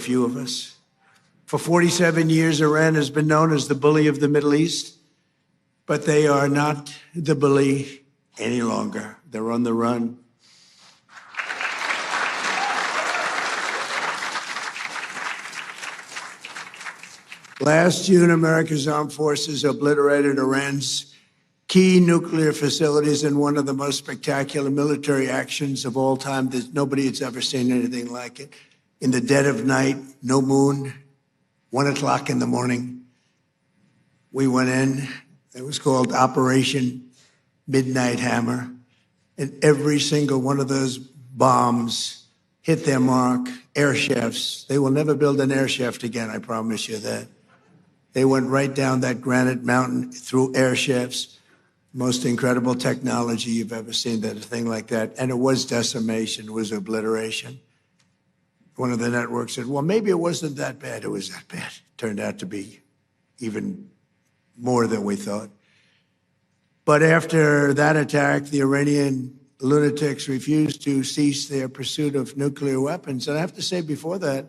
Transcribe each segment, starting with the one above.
few of us. For 47 years, Iran has been known as the bully of the Middle East, but they are not the bully any longer. They're on the run. Last June, America's armed forces obliterated Iran's key nuclear facilities in one of the most spectacular military actions of all time. Nobody has ever seen anything like it. In the dead of night, no moon, 1 o'clock in the morning, we went in. It was called Operation Midnight Hammer. And every single one of those bombs hit their mark. Air shafts. They will never build an air shaft again, I promise you that. They went right down that granite mountain through air shafts. Most incredible technology you've ever seen, that a thing like that. And it was decimation, it was obliteration. One of the networks said, well, maybe it wasn't that bad. It was that bad. It turned out to be even more than we thought. But after that attack, the Iranian lunatics refused to cease their pursuit of nuclear weapons. And I have to say, before that,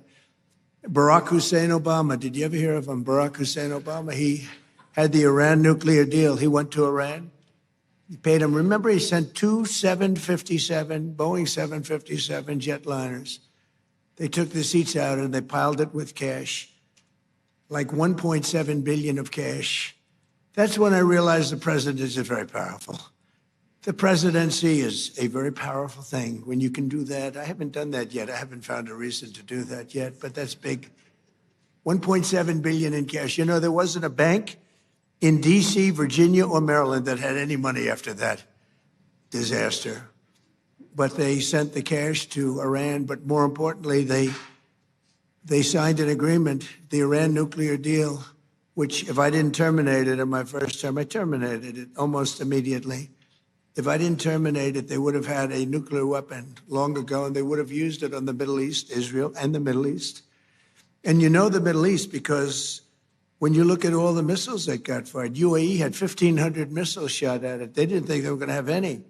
Barack Hussein Obama, did you ever hear of him? Barack Hussein Obama, he had the Iran nuclear deal. He went to Iran. He paid him. Remember, he sent two Boeing 757 jetliners. They took the seats out and they piled it with cash, like 1.7 billion of cash. That's when I realized the president is very powerful. The presidency is a very powerful thing. When you can do that, I haven't done that yet. I haven't found a reason to do that yet, but that's big. 1.7 billion in cash. You know, there wasn't a bank in D.C., Virginia, or Maryland that had any money after that disaster. But they sent the cash to Iran. But more importantly, they signed an agreement, the Iran nuclear deal, which if I didn't terminate it in my first term, I terminated it almost immediately. If I didn't terminate it, they would have had a nuclear weapon long ago, and they would have used it on the Middle East, Israel and the Middle East. And you know the Middle East because when you look at all the missiles that got fired, UAE had 1,500 missiles shot at it. They didn't think they were going to have any.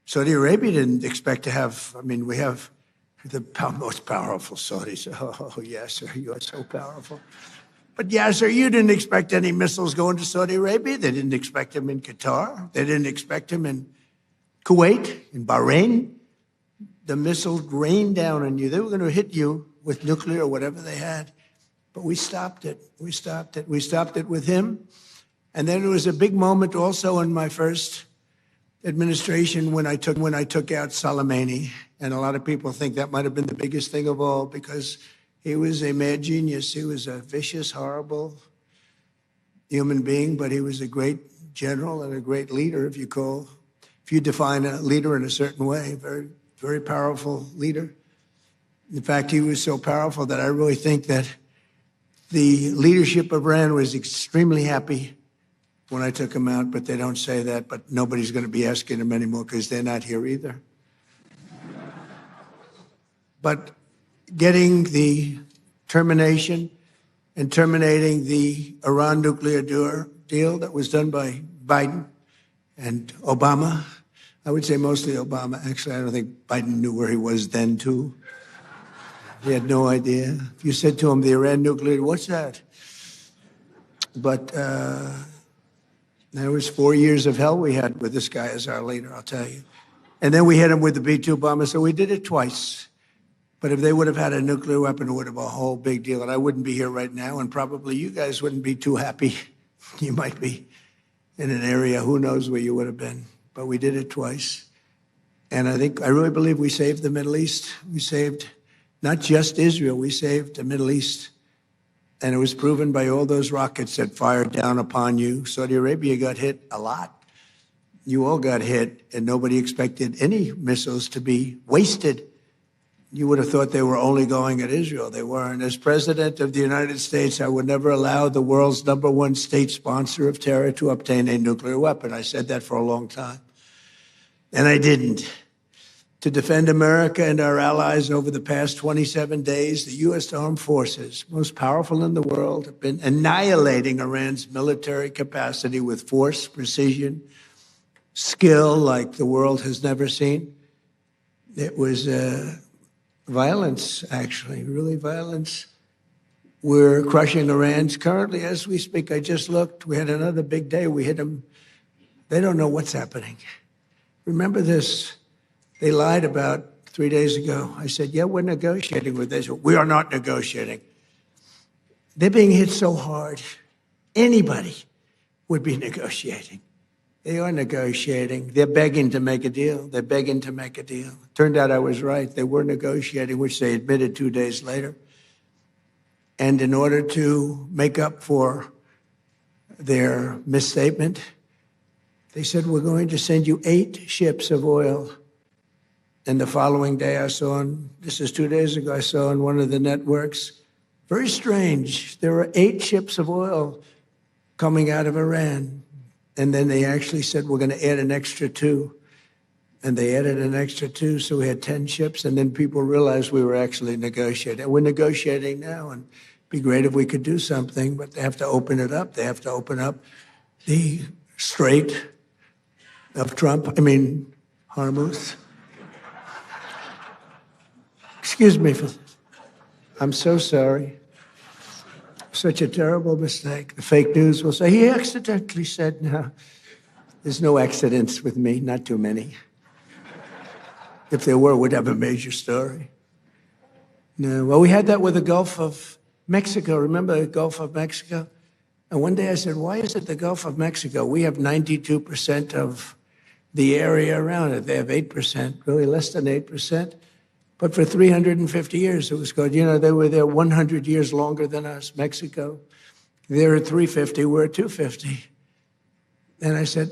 Saudi Arabia didn't expect to have, I mean, we have the most powerful Saudis. Oh, yes, sir, you are so powerful. But Yasser, you didn't expect any missiles going to Saudi Arabia. They didn't expect them in Qatar. They didn't expect them in Kuwait, in Bahrain. The missiles rained down on you. They were going to hit you with nuclear or whatever they had. But we stopped it. We stopped it. We stopped it with him. And then it was a big moment also in my first administration when I took out Soleimani. And a lot of people think that might have been the biggest thing of all because he was a mad genius. He was a vicious, horrible human being, but he was a great general and a great leader, if you define a leader in a certain way, very, very powerful leader. In fact, he was so powerful that I really think that the leadership of Iran was extremely happy when I took him out, but they don't say that, but nobody's going to be asking him anymore because they're not here either. But getting the termination and terminating the Iran nuclear deal that was done by Biden and Obama. I would say mostly Obama. Actually, I don't think Biden knew where he was then, too. He had no idea. If you said to him, the Iran nuclear, what's that? But there was 4 years of hell we had with this guy as our leader, I'll tell you. And then we hit him with the B-2 bomber, so we did it twice. But if they would have had a nuclear weapon, it would have been a whole big deal. And I wouldn't be here right now, and probably you guys wouldn't be too happy. You might be in an area, who knows where you would have been. But we did it twice. And I really believe we saved the Middle East. We saved not just Israel, we saved the Middle East. And it was proven by all those rockets that fired down upon you. Saudi Arabia got hit a lot. You all got hit, and nobody expected any missiles to be wasted. You would have thought they were only going at Israel. They weren't. As president of the United States, I would never allow the world's #1 state sponsor of terror to obtain a nuclear weapon. I said that for a long time. And I didn't. To defend America and our allies over the past 27 days, the U.S. Armed Forces, most powerful in the world, have been annihilating Iran's military capacity with force, precision, skill like the world has never seen. It was violence, actually, really violence. We're crushing Iran's currently as we speak. I just looked. We had another big day. We hit them. They don't know what's happening. Remember this. They lied about 3 days ago. I said, yeah, we're negotiating with Israel. We are not negotiating. They're being hit so hard. Anybody would be negotiating. They are negotiating. They're begging to make a deal. They're begging to make a deal. Turned out I was right. They were negotiating, which they admitted 2 days later. And in order to make up for their misstatement, they said, we're going to send you 8 ships of oil. And the following day I saw, this is 2 days ago, I saw on one of the networks, very strange, there are 8 ships of oil coming out of Iran. And then they actually said, we're going to add an extra 2. And they added an extra 2, so we had 10 ships. And then people realized we were actually negotiating. We're negotiating now, and it'd be great if we could do something, but they have to open it up. They have to open up the Strait of Hormuz. Excuse me for this. I'm so sorry. Such a terrible mistake. The fake news will say, he accidentally said, no. There's no accidents with me, not too many. If there were, we'd have a major story. No, well, we had that with the Gulf of Mexico. Remember the Gulf of Mexico? And one day I said, why is it the Gulf of Mexico? We have 92% of the area around it. They have 8%, really less than 8%. But for 350 years, it was called, they were there 100 years longer than us, Mexico. They're at 350, we're at 250. And I said,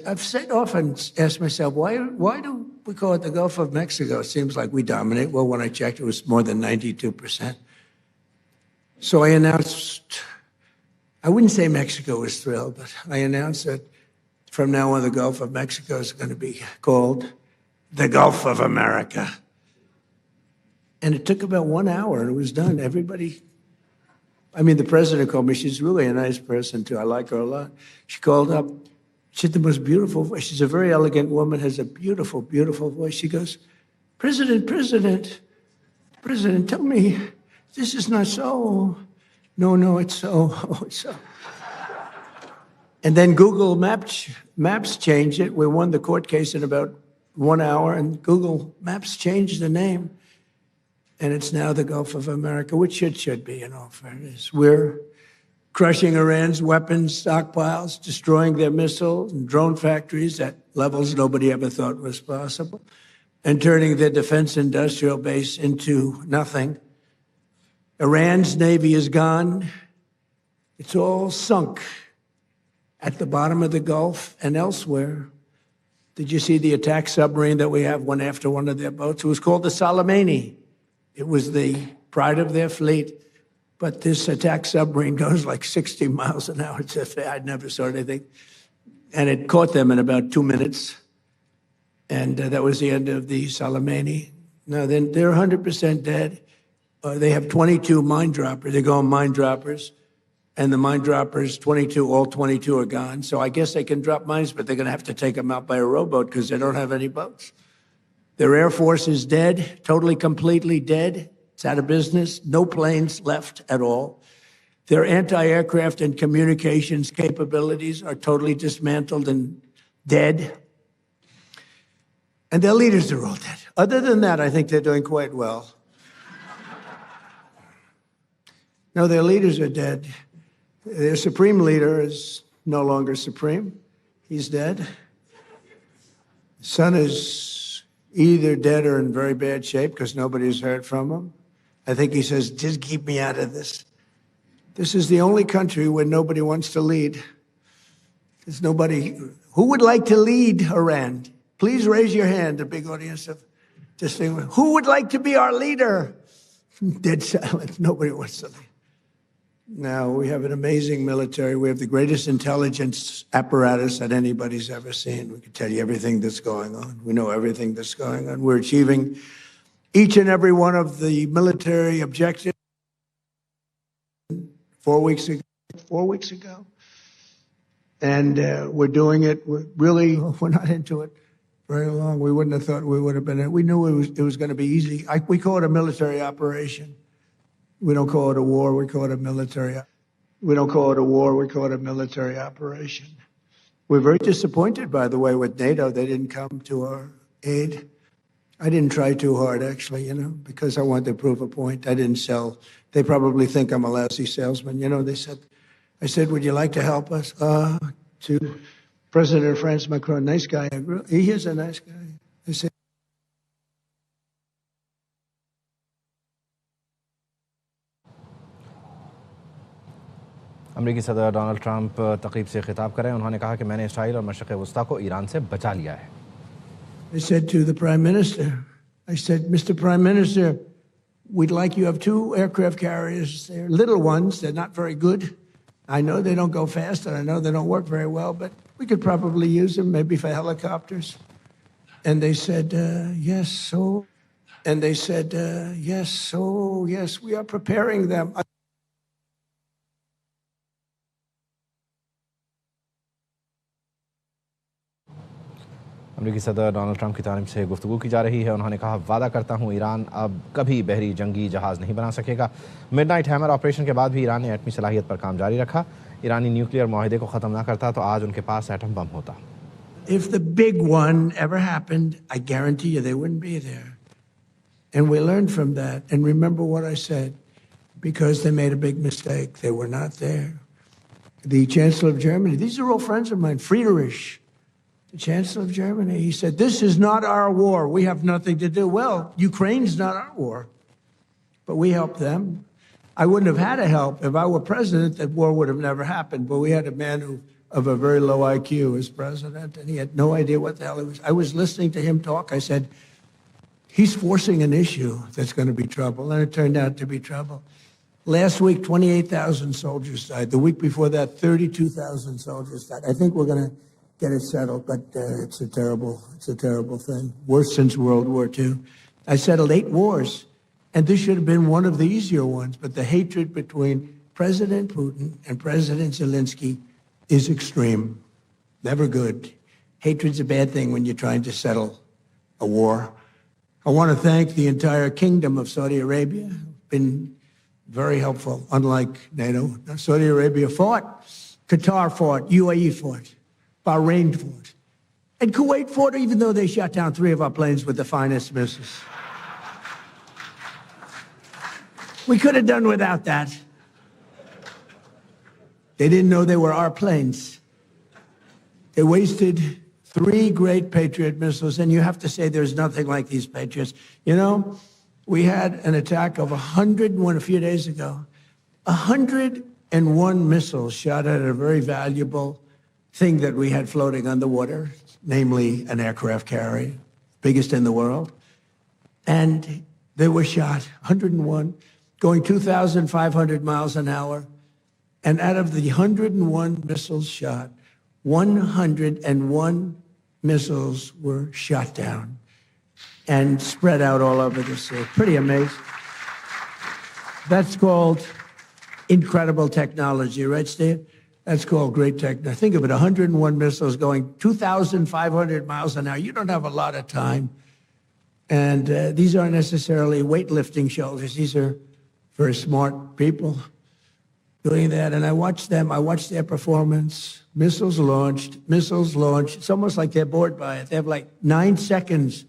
often asked myself, why do we call it the Gulf of Mexico? It seems like we dominate. Well, when I checked, it was more than 92%. So I announced, I wouldn't say Mexico was thrilled, but I announced that from now on, the Gulf of Mexico is going to be called the Gulf of America. And it took about 1 hour, and it was done. The president called me. She's really a nice person, too. I like her a lot. She called up. She had the most beautiful voice. She's a very elegant woman, has a beautiful, beautiful voice. She goes, President, tell me, this is not so. No, it's so. Oh, it's so. And then Google Maps changed it. We won the court case in about 1 hour, and Google Maps changed the name. And it's now the Gulf of America, which it should be in all fairness. We're crushing Iran's weapons stockpiles, destroying their missiles and drone factories at levels nobody ever thought was possible, and turning their defense industrial base into nothing. Iran's navy is gone. It's all sunk at the bottom of the Gulf and elsewhere. Did you see the attack submarine that we have, one after one of their boats? It was called the Soleimani. It was the pride of their fleet. But this attack submarine goes like 60 miles an hour. I'd never saw anything. And it caught them in about 2 minutes. And that was the end of the Soleimani. Now, then they're 100% dead. They have 22 mine droppers. They go on mine droppers. And the mine droppers, all 22 are gone. So I guess they can drop mines, but they're going to have to take them out by a rowboat because they don't have any boats. Their Air Force is dead, totally, completely dead. It's out of business. No planes left at all. Their anti-aircraft and communications capabilities are totally dismantled and dead. And their leaders are all dead. Other than that, I think they're doing quite well. No, their leaders are dead. Their supreme leader is no longer supreme. He's dead. Son is either dead or in very bad shape because nobody's heard from him. I think he says, just keep me out of this. This is the only country where nobody wants to lead. There's nobody. Who would like to lead Iran? Please raise your hand, a big audience of distinguished. Who would like to be our leader? Dead silence. Nobody wants to lead. Now, we have an amazing military. We have the greatest intelligence apparatus that anybody's ever seen. We can tell you everything that's going on. We know everything that's going on. We're achieving each and every one of the military objectives 4 weeks ago. And we're doing it. We're not into it. Very long. We wouldn't have thought we would have been. We knew it was going to be easy. We call it a military operation. We don't call it a war. We call it a military. We don't call it a war. We call it a military operation. We're very disappointed, by the way, with NATO. They didn't come to our aid. I didn't try too hard, actually, because I wanted to prove a point. I didn't sell. They probably think I'm a lousy salesman. I said, would you like to help us? To President of France, Macron, nice guy. He is a nice guy. I said, अमेरिकी सदर Donald Trump तकरीब से खिताब कर रहे हैं। उन्होंने कहा कि मैंने इसराइल और मशरिक़ वस्ता को ईरान से बचा लिया है। I said to the Prime Minister, I said, Mr. Prime Minister, we'd like you have 2 aircraft carriers. They're little ones. They're not very good. I know they don't go fast, and I know they don't work very well, but we could probably use them maybe for helicopters. And they said, yes, so. And they said, yes, so, yes, we are preparing them. अमेरिकी सदर Donald Trump की जानिब से गुफ्तगू की जा रही है। उन्होंने कहा, वादा करता हूँ ईरान अब कभी बहरी जंगी जहाज़ नहीं बना सकेगा। मिडनाइट हैमर ऑपरेशन के बाद भी ईरान ने एटमी सलाहियत पर काम जारी रखा। ईरानी न्यूक्लियर माहदे को ख़त्म ना करता तो आज उनके पास एटम बम होता। If the big one ever happened, I guarantee you they wouldn't be there. And we learned from that. And remember what I said, because they made a big mistake. They were not there. The Chancellor of Germany, these are all friends of mine, Friedrich, the Chancellor of Germany, he said, this is not our war. We have nothing to do. Well, Ukraine's not our war, but we helped them. I wouldn't have had to help. If I were president, that war would have never happened. But we had a man of a very low IQ as president, and he had no idea what the hell he was. I was listening to him talk. I said, he's forcing an issue that's going to be trouble, and it turned out to be trouble. Last week, 28,000 soldiers died. The week before that, 32,000 soldiers died. I think we're going to get it settled, but it's a terrible thing. Worse since World War II. I settled 8 wars, and this should have been one of the easier ones, but the hatred between President Putin and President Zelensky is extreme. Never good. Hatred's a bad thing when you're trying to settle a war. I want to thank the entire kingdom of Saudi Arabia. Been very helpful, unlike NATO. Saudi Arabia fought, Qatar fought, UAE fought, Bahrain fought, and Kuwait fought, even though they shot down 3 of our planes with the finest missiles. We could have done without that. They didn't know they were our planes. They wasted 3 great Patriot missiles, and you have to say there's nothing like these Patriots. We had an attack of 101 a few days ago. 101 missiles shot at a very valuable thing that we had floating on the water, namely an aircraft carrier, biggest in the world. And they were shot, 101, going 2,500 miles an hour. And out of the 101 missiles shot, 101 missiles were shot down and spread out all over the sea. Pretty amazing. That's called incredible technology, right, Steve? That's called great technology. Think of it, 101 missiles going 2,500 miles an hour. You don't have a lot of time. And these aren't necessarily weightlifting soldiers. These are very smart people doing that. And I watched them. I watched their performance. Missiles launched. It's almost like they're bored by it. They have like 9 seconds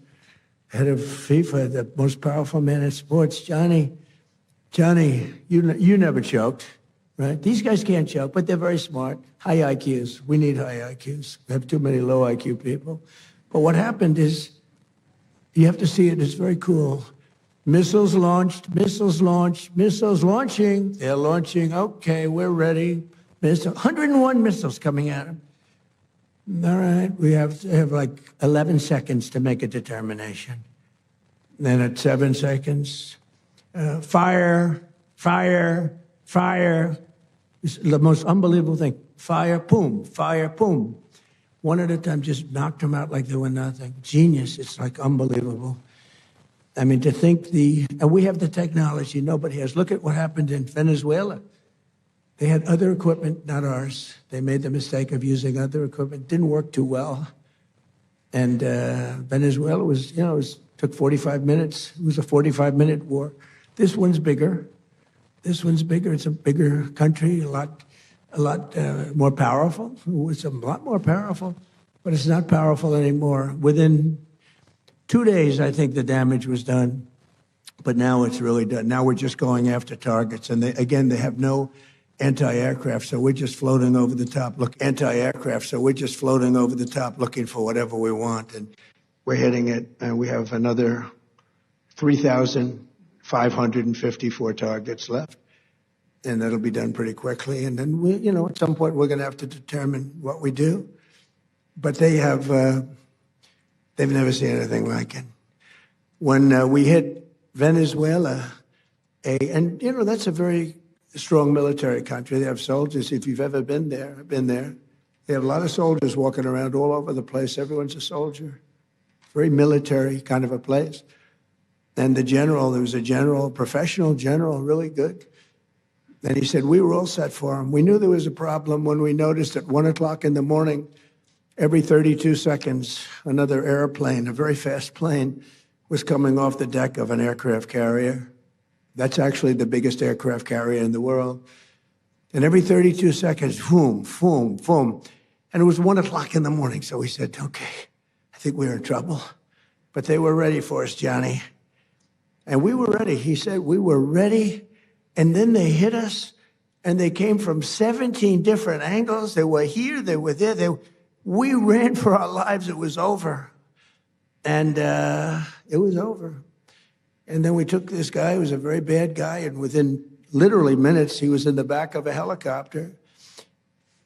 ahead of FIFA, the most powerful man in sports. Johnny, you never choked, right? These guys can't choke, but they're very smart. High IQs. We need high IQs. We have too many low IQ people. But what happened is, you have to see it. It's very cool. Missiles launched, missiles launching. They're launching. Okay, we're ready. 101 missiles coming at them. All right, we have to have like 11 seconds to make a determination. Then at 7 seconds, fire. It's the most unbelievable thing. Fire, boom. One at a time, just knocked them out like they were nothing. Genius. It's like unbelievable. I mean, to think and we have the technology nobody has. Look at what happened in Venezuela. They had other equipment, not ours. They made the mistake of using other equipment. Didn't work too well. And Venezuela was, took 45 minutes. It was a 45-minute war. This one's bigger. This one's bigger. It's a bigger country, a lot more powerful. It's a lot more powerful, but it's not powerful anymore. Within 2 days, I think the damage was done, but now it's really done. Now we're just going after targets, and they have no anti-aircraft, so we're just floating over the top. So we're just floating over the top, looking for whatever we want, and we're hitting it. And we have another 3,554 targets left, and that'll be done pretty quickly. And then at some point, we're going to have to determine what we do. But they've never seen anything like it. When we hit Venezuela, that's a very strong military country. They have soldiers. If you've ever been there, they have a lot of soldiers walking around all over the place. Everyone's a soldier. Very military kind of a place. And there was a general, professional general, really good. And he said, we were all set for him. We knew there was a problem when we noticed at 1 o'clock in the morning, every 32 seconds, another airplane, a very fast plane, was coming off the deck of an aircraft carrier. That's actually the biggest aircraft carrier in the world. And every 32 seconds, boom, boom, boom. And it was 1 o'clock in the morning. So we said, okay, I think we're in trouble. But they were ready for us, Johnny. And we were ready. He said, we were ready. And then they hit us. And they came from 17 different angles. They were here, they were there. We ran for our lives. It was over. And it was over. And then we took this guy who was a very bad guy, and within literally minutes, he was in the back of a helicopter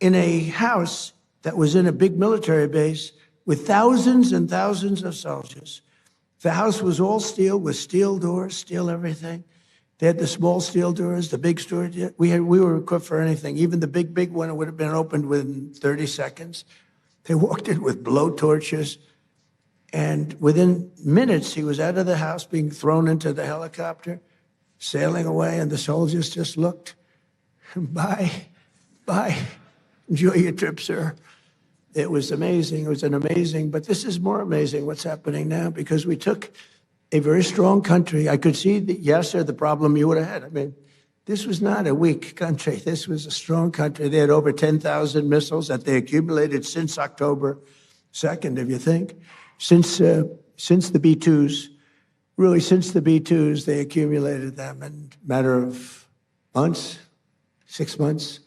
in a house that was in a big military base with thousands and thousands of soldiers. The house was all steel, with steel doors, steel everything. They had the small steel doors, the big doors. We were equipped for anything. Even the big one would have been opened within 30 seconds. They walked in with blow torches. And within minutes, he was out of the house, being thrown into the helicopter, sailing away, and the soldiers just looked. Bye. Enjoy your trip, sir. It was amazing. It was but this is more amazing what's happening now, because we took a very strong country. I could see, the problem you would have had. I mean, this was not a weak country. This was a strong country. They had over 10,000 missiles that they accumulated since October 2nd, if you think. Since the B-2s, they accumulated them in a matter of months, 6 months,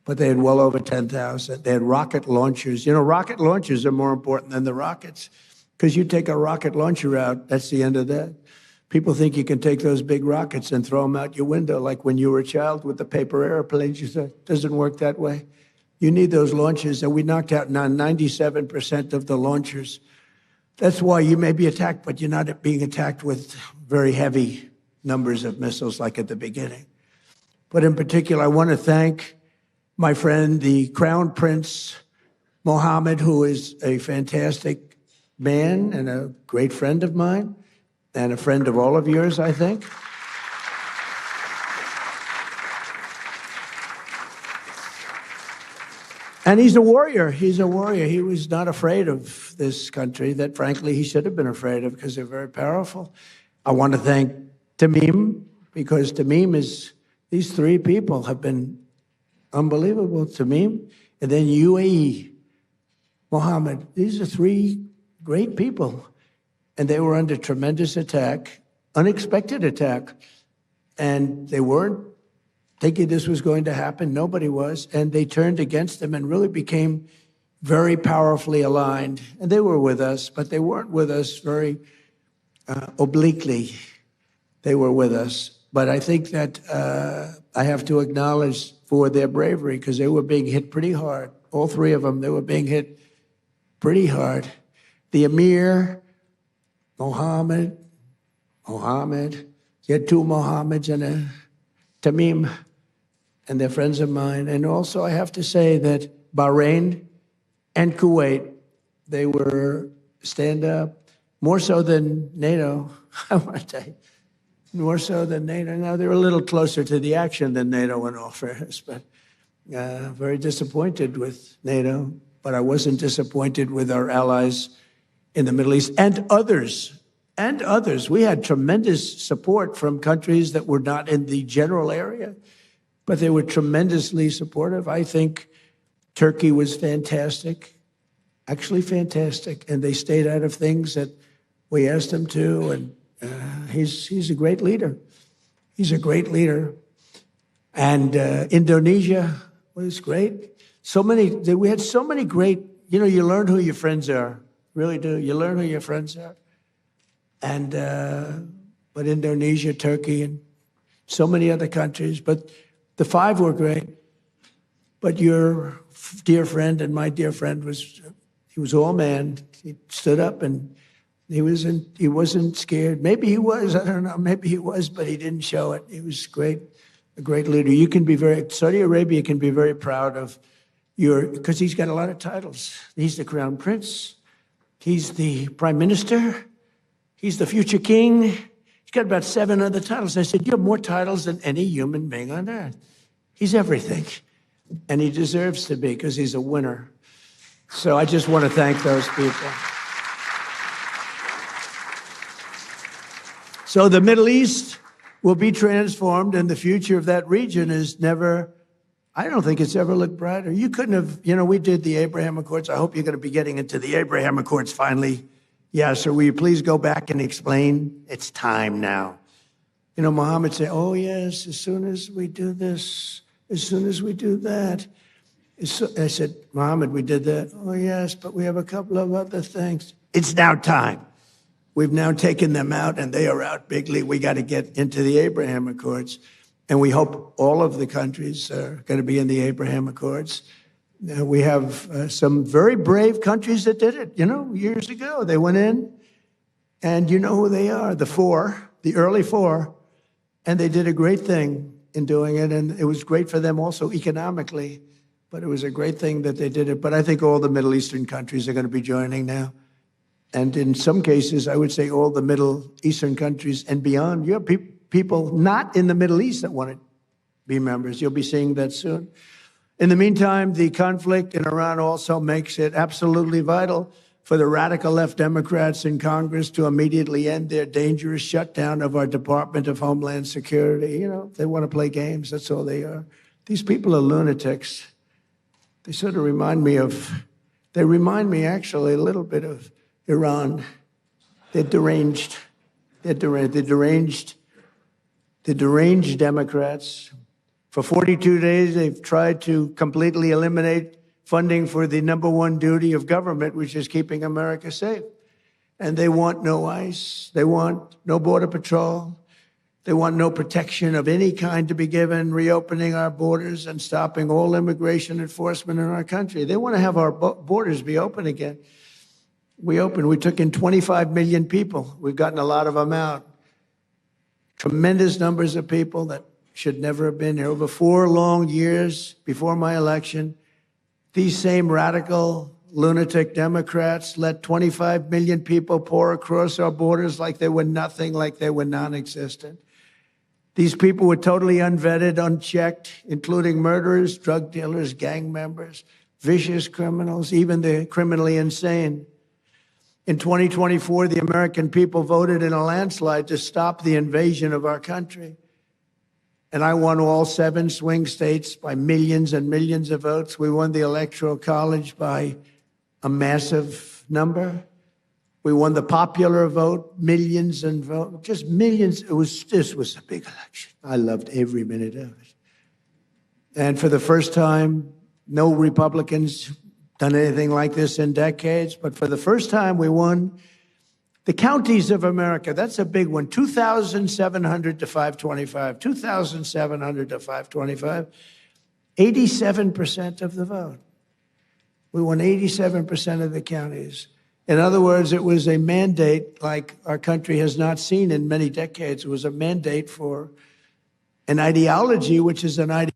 but they had well over 10,000. They had rocket launchers. Rocket launchers are more important than the rockets, because you take a rocket launcher out, that's the end of that. People think you can take those big rockets and throw them out your window, like when you were a child with the paper airplanes. You said, it doesn't work that way. You need those launchers, and we knocked out 97% of the launchers. That's why you may be attacked, but you're not being attacked with very heavy numbers of missiles like at the beginning. But in particular, I want to thank my friend, the Crown Prince Mohammed, who is a fantastic man and a great friend of mine, and a friend of all of yours, I think. And he's a warrior. He was not afraid of this country that, frankly, he should have been afraid of, because they're very powerful. I want to thank Tamim, because these three people have been unbelievable. Tamim, and then UAE, Mohammed. These are three great people. And they were under tremendous attack, unexpected attack. And they weren't thinking this was going to happen. Nobody was. And they turned against them and really became very powerfully aligned. And they were with us, but they weren't with us very obliquely. They were with us. But I think that I have to acknowledge for their bravery, because they were being hit pretty hard. All three of them, they were being hit pretty hard. The Emir, Mohammed, you had two Mohammeds and a Tamim, and they're friends of mine. And also I have to say that Bahrain and Kuwait, they were stand up, more so than NATO, I want to tell you, more so than NATO. Now, they're a little closer to the action than NATO in all fairness, but very disappointed with NATO. But I wasn't disappointed with our allies in the Middle East and others. And others. We had tremendous support from countries that were not in the general area, but they were tremendously supportive. I think Turkey was fantastic, actually fantastic, and they stayed out of things that we asked them to, and he's a great leader. He's a great leader. And Indonesia was great. We had so many great, you learn who your friends are, really do. You learn who your friends are. And, but Indonesia, Turkey, and so many other countries. But the five were great. But your dear friend and my dear friend he was all man. He stood up and he wasn't scared. Maybe he was, I don't know. Maybe he was, but he didn't show it. He was great, a great leader. Saudi Arabia can be very proud of because he's got a lot of titles. He's the crown prince. He's the prime minister. He's the future king. He's got about 7 other titles. I said, you have more titles than any human being on earth. He's everything. And he deserves to be because he's a winner. So I just want to thank those people. So the Middle East will be transformed, and the future of that region I don't think it's ever looked brighter. You couldn't have, we did the Abraham Accords. I hope you're going to be getting into the Abraham Accords finally. Yeah, so will you please go back and explain? It's time now. Muhammad said, oh, yes, as soon as we do this, as soon as we do that. I said, Muhammad, we did that. Oh, yes, but we have a couple of other things. It's now time. We've now taken them out, and they are out bigly. We got to get into the Abraham Accords. And we hope all of the countries are going to be in the Abraham Accords. We have some very brave countries that did it, years ago. They went in, and you know who they are, the early four, and they did a great thing in doing it, and it was great for them also economically, but it was a great thing that they did it. But I think all the Middle Eastern countries are going to be joining now. And in some cases, I would say all the Middle Eastern countries and beyond. You have people not in the Middle East that want to be members. You'll be seeing that soon. In the meantime, the conflict in Iran also makes it absolutely vital for the radical left Democrats in Congress to immediately end their dangerous shutdown of our Department of Homeland Security. They want to play games. That's all they are. These people are lunatics. They sort of remind me actually a little bit of Iran. They're deranged. They're deranged Democrats. For 42 days, they've tried to completely eliminate funding for the number one duty of government, which is keeping America safe. And they want no ICE. They want no border patrol. They want no protection of any kind to be given, reopening our borders and stopping all immigration enforcement in our country. They want to have our borders be open again. We took in 25 million people. We've gotten a lot of them out. Tremendous numbers of people that should never have been here. Over 4 long years before my election, these same radical, lunatic Democrats let 25 million people pour across our borders like they were nothing, like they were non-existent. These people were totally unvetted, unchecked, including murderers, drug dealers, gang members, vicious criminals, even the criminally insane. In 2024, the American people voted in a landslide to stop the invasion of our country. And I won all 7 swing states by millions and millions of votes. We won the Electoral College by a massive number. We won the popular vote, millions and vote, just millions. This was a big election. I loved every minute of it. And for the first time, no Republicans done anything like this in decades, but for the first time, we won the counties of America. That's a big one. 2,700 to 525. 2,700 to 525. 87% of the vote. We won 87% of the counties. In other words, it was a mandate like our country has not seen in many decades. It was a mandate for an ideology, which is an ideology.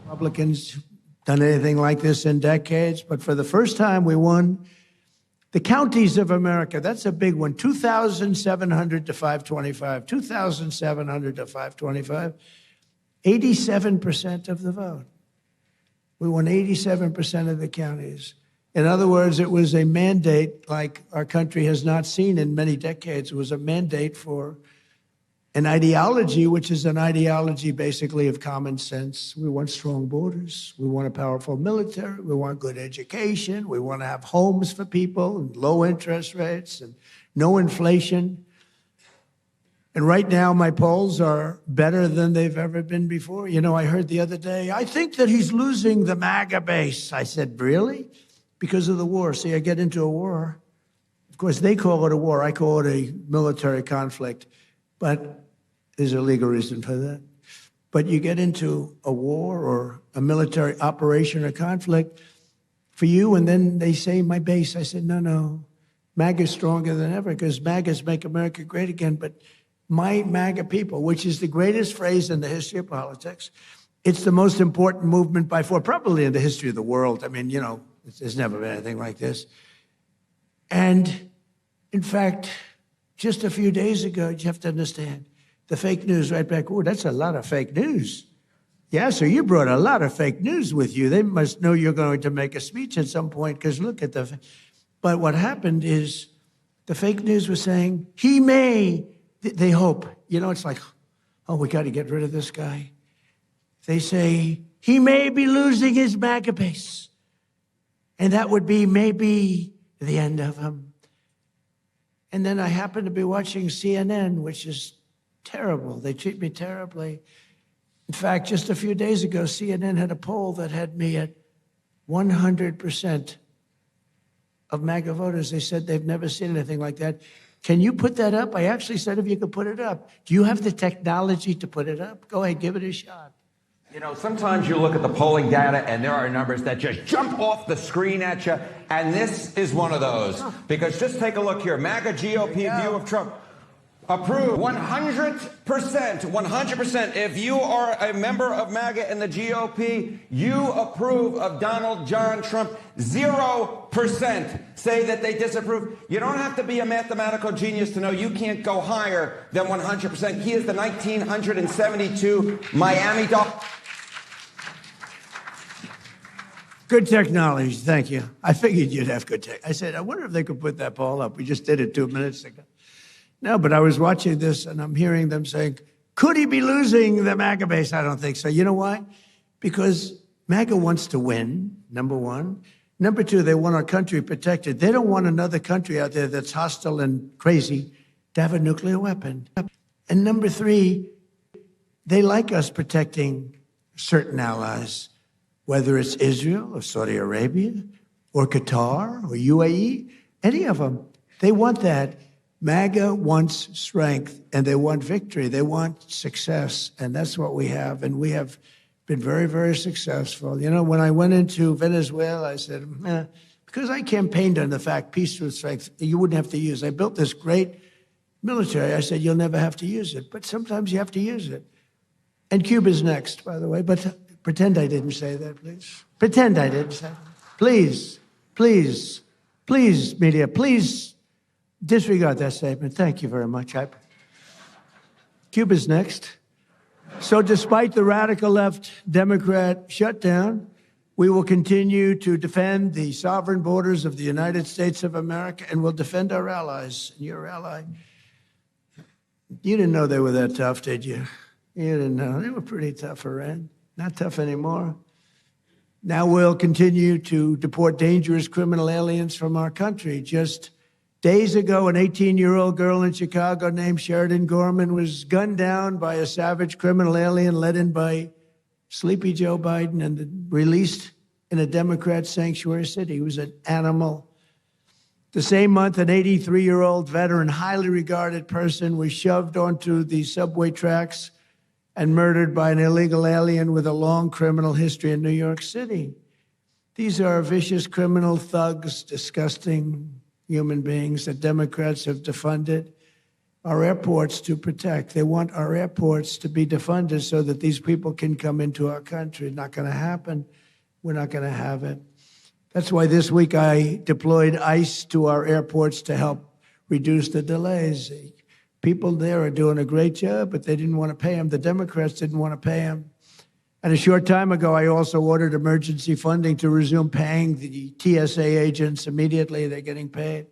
Republicans done anything like this in decades, but for the first time, we won The counties of America, that's a big one. 2,700 to 525. 2,700 to 525. 87% of the vote. We won 87% of the counties. In other words, it was a mandate like our country has not seen in many decades. It was a mandate for an ideology, which is an ideology basically of common sense. We want strong borders. We want a powerful military. We want good education. We want to have homes for people and low interest rates and no inflation. And right now, my polls are better than they've ever been before. You know, I heard the other day, I think that he's losing the MAGA base. I said, really? Because of the war. See, I get into a war. Of course, they call it a war. I call it a military conflict. But there's a legal reason for that. But you get into a war or a military operation or conflict for you, and then they say, my base. I said, no. MAGA's stronger than ever because MAGA's make America great again. But my MAGA people, which is the greatest phrase in the history of politics, it's the most important movement by far, probably in the history of the world. I mean, you know, there's never been anything like this. And in fact, just a few days ago, you have to understand, the fake news right back, oh, that's a lot of fake news. Yeah, so you brought a lot of fake news with you. They must know you're going to make a speech at some point because look at the... But what happened is the fake news was saying, he may, they hope. You know, it's like, oh, we got to get rid of this guy. They say, he may be losing his MAGA base. And that would be maybe the end of him. And then I happened to be watching CNN, which is terrible. They treat me terribly. In fact, just a few days ago, CNN had a poll that had me at 100% of MAGA voters. They said they've never seen anything like that. Can you put that up? I actually said if you could put it up. Do you have the technology to put it up? Go ahead, give it a shot. You know, sometimes you look at the polling data and there are numbers that just jump off the screen at you, and this is one of those. Because just take a look here. MAGA GOP view of Trump. Approved 100%, 100%. If you are a member of MAGA and the GOP, you approve of Donald John Trump. 0% say that they disapprove. You don't have to be a mathematical genius to know you can't go higher than 100%. He is the 1972 Miami Dolphins. Good technology, thank you. I figured you'd have good tech. I said, I wonder if they could put that poll up. We just did it 2 minutes ago. No, but I was watching this and I'm hearing them saying, could he be losing the MAGA base? I don't think so. You know why? Because MAGA wants to win, number one. Number two, they want our country protected. They don't want another country out there that's hostile and crazy to have a nuclear weapon. And number three, they like us protecting certain allies, whether it's Israel or Saudi Arabia or Qatar or UAE, any of them. They want that. MAGA wants strength and they want victory. They want success. And that's what we have. And we have been very, very successful. You know, when I went into Venezuela, I said, because I campaigned on the fact peace through strength, you wouldn't have to use. I built this great military. I said, you'll never have to use it. But sometimes you have to use it. And Cuba's next, by the way. But pretend I didn't say that, please. Pretend I didn't say that. Please, please, please, media, please. Disregard that statement. Thank you very much. Cuba's next. So despite the radical left Democrat shutdown, we will continue to defend the sovereign borders of the United States of America and we'll defend our allies. And your ally, you didn't know they were that tough, did you? You didn't know. They were pretty tough, Iran. Not tough anymore. Now we'll continue to deport dangerous criminal aliens from our country. Just days ago, an 18-year-old girl in Chicago named Sheridan Gorman was gunned down by a savage criminal alien led in by Sleepy Joe Biden and released in a Democrat sanctuary city. He was an animal. The same month, an 83-year-old veteran, highly regarded person, was shoved onto the subway tracks and murdered by an illegal alien with a long criminal history in New York City. These are vicious criminal thugs, disgusting human beings that Democrats have defunded our airports to protect. They want our airports to be defunded so that these people can come into our country. Not going to happen. We're not going to have it. That's why this week I deployed ICE to our airports to help reduce the delays. People there are doing a great job, but they didn't want to pay them. The Democrats didn't want to pay them. And a short time ago, I also ordered emergency funding to resume paying the TSA agents immediately. They're getting paid.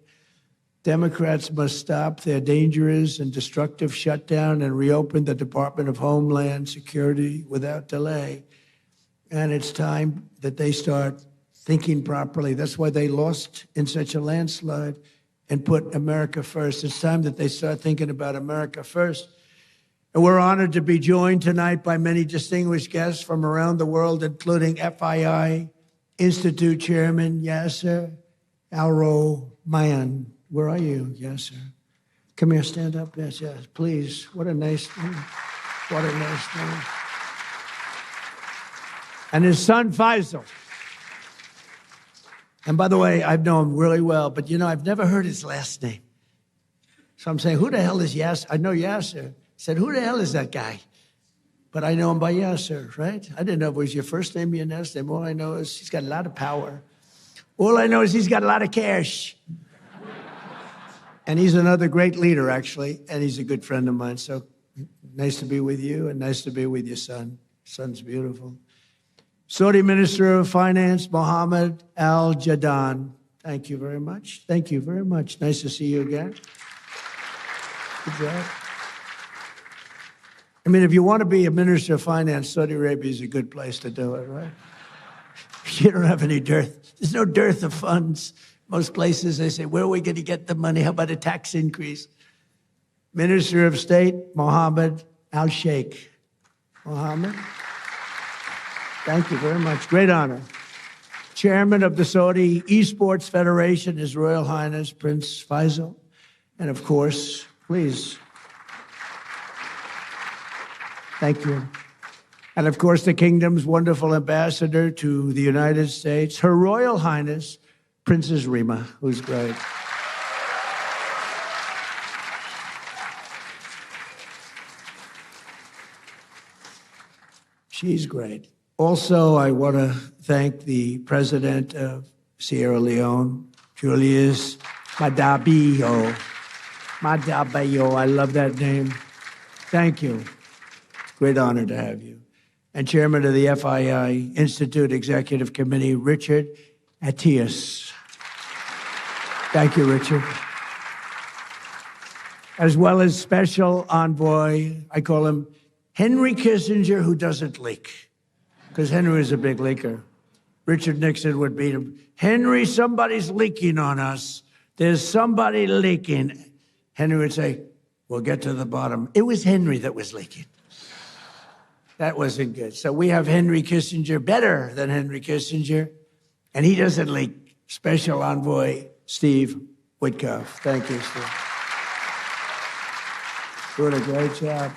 Democrats must stop their dangerous and destructive shutdown and reopen the Department of Homeland Security without delay. And it's time that they start thinking properly. That's why they lost in such a landslide and put America first. It's time that they start thinking about America first. And we're honored to be joined tonight by many distinguished guests from around the world, including FII Institute Chairman Yasser Al-Romayan. Where are you, Yasser? Come here, stand up. Yes, yes, please. What a nice name. What a nice name. And his son, Faisal. And by the way, I've known him really well, but I've never heard his last name. So I'm saying, who the hell is Yasser? I know Yasser. I said, who the hell is that guy? But I know him by Yasser, right? I didn't know if it was your first name or your last name. All I know is he's got a lot of power. All I know is he's got a lot of cash. And he's another great leader, actually, and he's a good friend of mine. So nice to be with you and nice to be with your son. Son's beautiful. Saudi Minister of Finance, Mohammed Al-Jadaan. Thank you very much. Thank you very much. Nice to see you again. Good job. I mean, if you want to be a Minister of Finance, Saudi Arabia is a good place to do it, right? You don't have any dearth. There's no dearth of funds. Most places, they say, where are we going to get the money? How about a tax increase? Minister of State, Mohammed Al-Sheikh. Mohammed. Thank you very much. Great honor. Chairman of the Saudi Esports Federation, His Royal Highness Prince Faisal. And of course, please. Thank you. And of course, the kingdom's wonderful ambassador to the United States, Her Royal Highness Princess Rima, who's great. She's great. Also, I want to thank the president of Sierra Leone, Julius Madabio. Madabio, I love that name. Thank you. Great honor to have you. And chairman of the FII Institute Executive Committee, Richard Atias. Thank you, Richard. As well as special envoy, I call him Henry Kissinger, who doesn't leak, because Henry is a big leaker. Richard Nixon would beat him. Henry, somebody's leaking on us. There's somebody leaking. Henry would say, we'll get to the bottom. It was Henry that was leaking. That wasn't good. So we have Henry Kissinger, better than Henry Kissinger, and he doesn't leak. Special envoy, Steve Witkoff. Thank you, Steve. Doing a great job.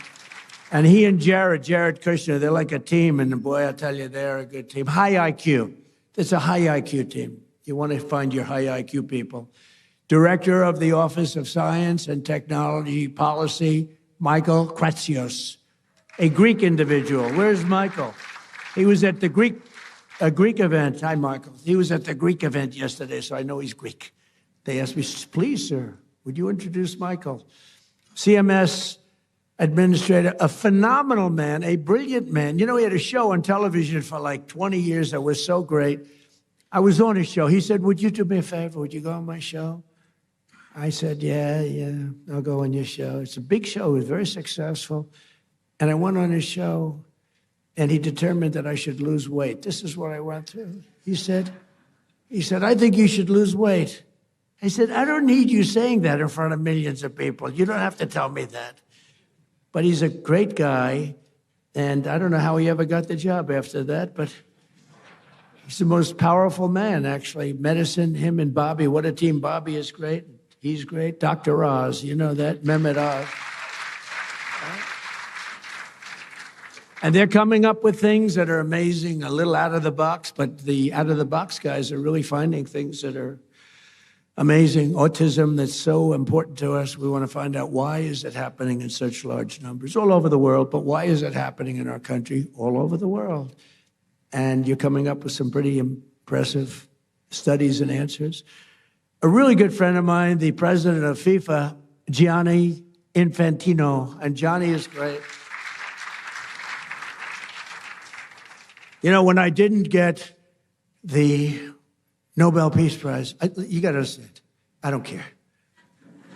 And he and Jared Kushner, they're like a team, and boy, I tell you, they're a good team. High IQ. It's a high IQ team. You want to find your high IQ people. Director of the Office of Science and Technology Policy, Michael Kratsios, a Greek individual. Where's Michael? He was at the Greek event. Hi, Michael. He was at the Greek event yesterday, so I know he's Greek. They asked me, please, sir, would you introduce Michael? CMS administrator, a phenomenal man, a brilliant man. He had a show on television for like 20 years that was so great. I was on his show. He said, would you do me a favor? Would you go on my show? I said, yeah, I'll go on your show. It's a big show. It was very successful. And I went on his show, and he determined that I should lose weight. This is what I went through. He said, I think you should lose weight. I said, I don't need you saying that in front of millions of people. You don't have to tell me that. But he's a great guy, and I don't know how he ever got the job after that, but he's the most powerful man, actually. Medicine, him and Bobby. What a team. Bobby is great. He's great. Dr. Oz, you know that, Mehmet Oz. And they're coming up with things that are amazing, a little out of the box, but the out of the box guys are really finding things that are amazing. Autism, that's so important to us. We want to find out, why is it happening in such large numbers all over the world, but why is it happening in our country all over the world? And you're coming up with some pretty impressive studies and answers. A really good friend of mine, the president of FIFA, Gianni Infantino, and Johnny is great. You know, when I didn't get the Nobel Peace Prize, you got to understand, I don't care.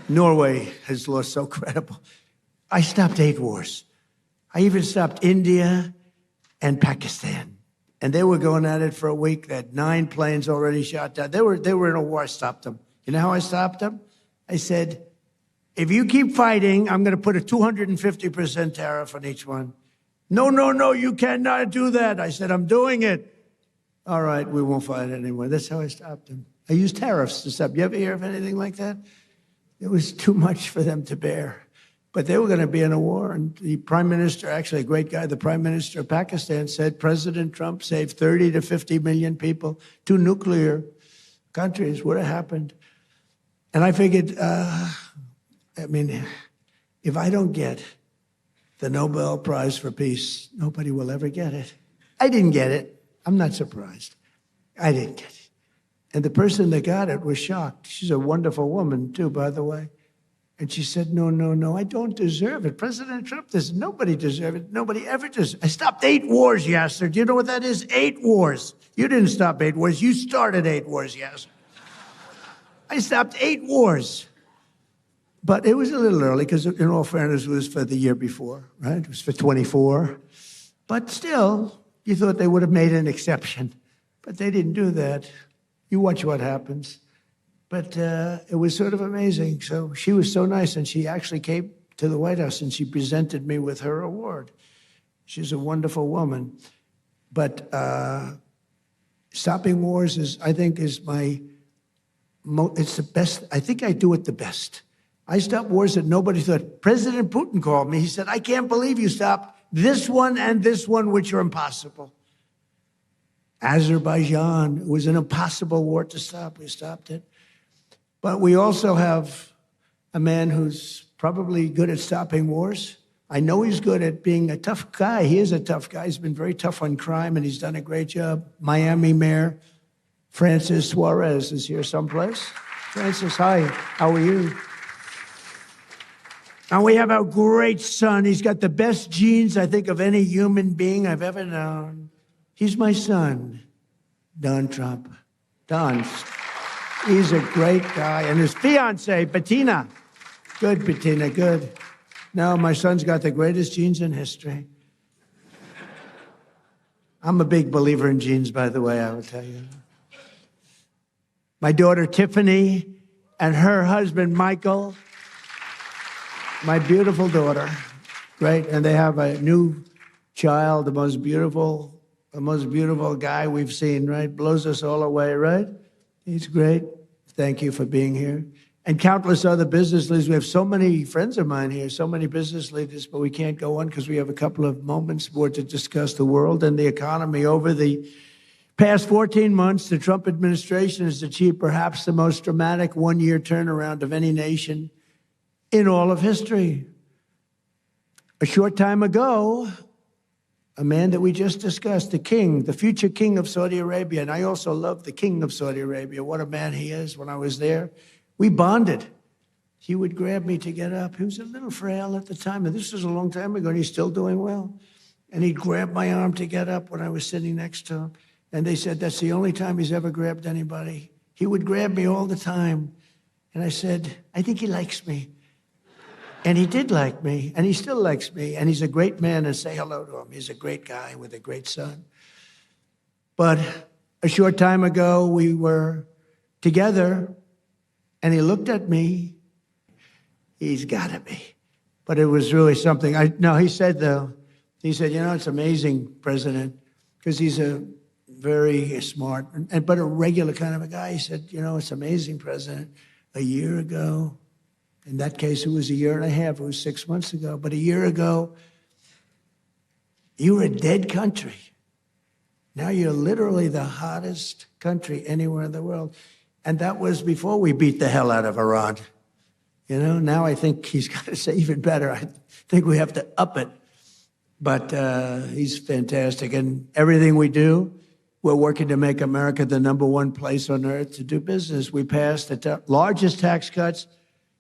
Norway has lost so credible. I stopped 8 wars. I even stopped India and Pakistan. And they were going at it for a week. They had 9 planes already shot down. They were in a war. I stopped them. You know how I stopped them? I said, if you keep fighting, I'm going to put a 250% tariff on each one. No, you cannot do that. I said, I'm doing it. All right, we won't fight anymore. That's how I stopped them. I used tariffs to stop. You ever hear of anything like that? It was too much for them to bear. But they were going to be in a war. And the prime minister, actually a great guy, the prime minister of Pakistan said President Trump saved 30 to 50 million people. 2 nuclear countries would have happened. And I figured, if I don't get the Nobel Prize for Peace, nobody will ever get it. I didn't get it. I'm not surprised. I didn't get it. And the person that got it was shocked. She's a wonderful woman, too, by the way. And she said, no, I don't deserve it. President Trump does. Nobody deserves it. Nobody ever does. I stopped 8 wars, Yasser. Do you know what that is? 8 wars. You didn't stop 8 wars. You started 8 wars, Yasser. I stopped 8 wars. But it was a little early because, in all fairness, it was for the year before, right? It was for 24. But still, you thought they would have made an exception. But they didn't do that. You watch what happens. But it was sort of amazing. So she was so nice, and she actually came to the White House, and she presented me with her award. She's a wonderful woman. But stopping wars is my, it's the best. I think I do it the best. I stopped wars that nobody thought. President Putin called me. He said, I can't believe you stopped this one and this one, which are impossible. Azerbaijan, it was an impossible war to stop. We stopped it. But we also have a man who's probably good at stopping wars. I know he's good at being a tough guy. He is a tough guy. He's been very tough on crime, and he's done a great job. Miami Mayor Francis Suarez is here someplace. Francis, hi. How are you? And we have our great son. He's got the best genes, I think, of any human being I've ever known. He's my son, Don Trump. Don, he's a great guy. And his fiancée, Bettina. Good, Bettina, good. No, my son's got the greatest genes in history. I'm a big believer in genes, by the way, I will tell you. My daughter, Tiffany, and her husband, Michael. My beautiful daughter, great, and they have a new child, the most beautiful guy we've seen, right? Blows us all away, right? He's great. Thank you for being here. And countless other business leaders. We have so many friends of mine here, so many business leaders, but we can't go on because we have a couple of moments more to discuss the world and the economy. Over the past 14 months, the Trump administration has achieved perhaps the most dramatic one-year turnaround of any nation in all of history. A short time ago, a man that we just discussed, the king, the future king of Saudi Arabia, and I also love the king of Saudi Arabia. What a man he is. When I was there, we bonded. He would grab me to get up. He was a little frail at the time, and this was a long time ago, and he's still doing well. And he'd grab my arm to get up when I was sitting next to him. And they said that's the only time he's ever grabbed anybody. He would grab me all the time. And I said, I think he likes me. And he did like me, and he still likes me, and he's a great man, and say hello to him. He's a great guy with a great son. But a short time ago, we were together, and he looked at me. He's got to be. But it was really something. He said, it's amazing, President, because he's a very smart, but a regular kind of a guy. He said, it's amazing, President. A year ago, in that case, it was a year and a half. It was 6 months ago. But a year ago, you were a dead country. Now you're literally the hottest country anywhere in the world. And that was before we beat the hell out of Iran. Now I think he's got to say even better. I think we have to up it. But he's fantastic. And everything we do We're working to make America the #1 place on earth to do business. We passed the largest tax cuts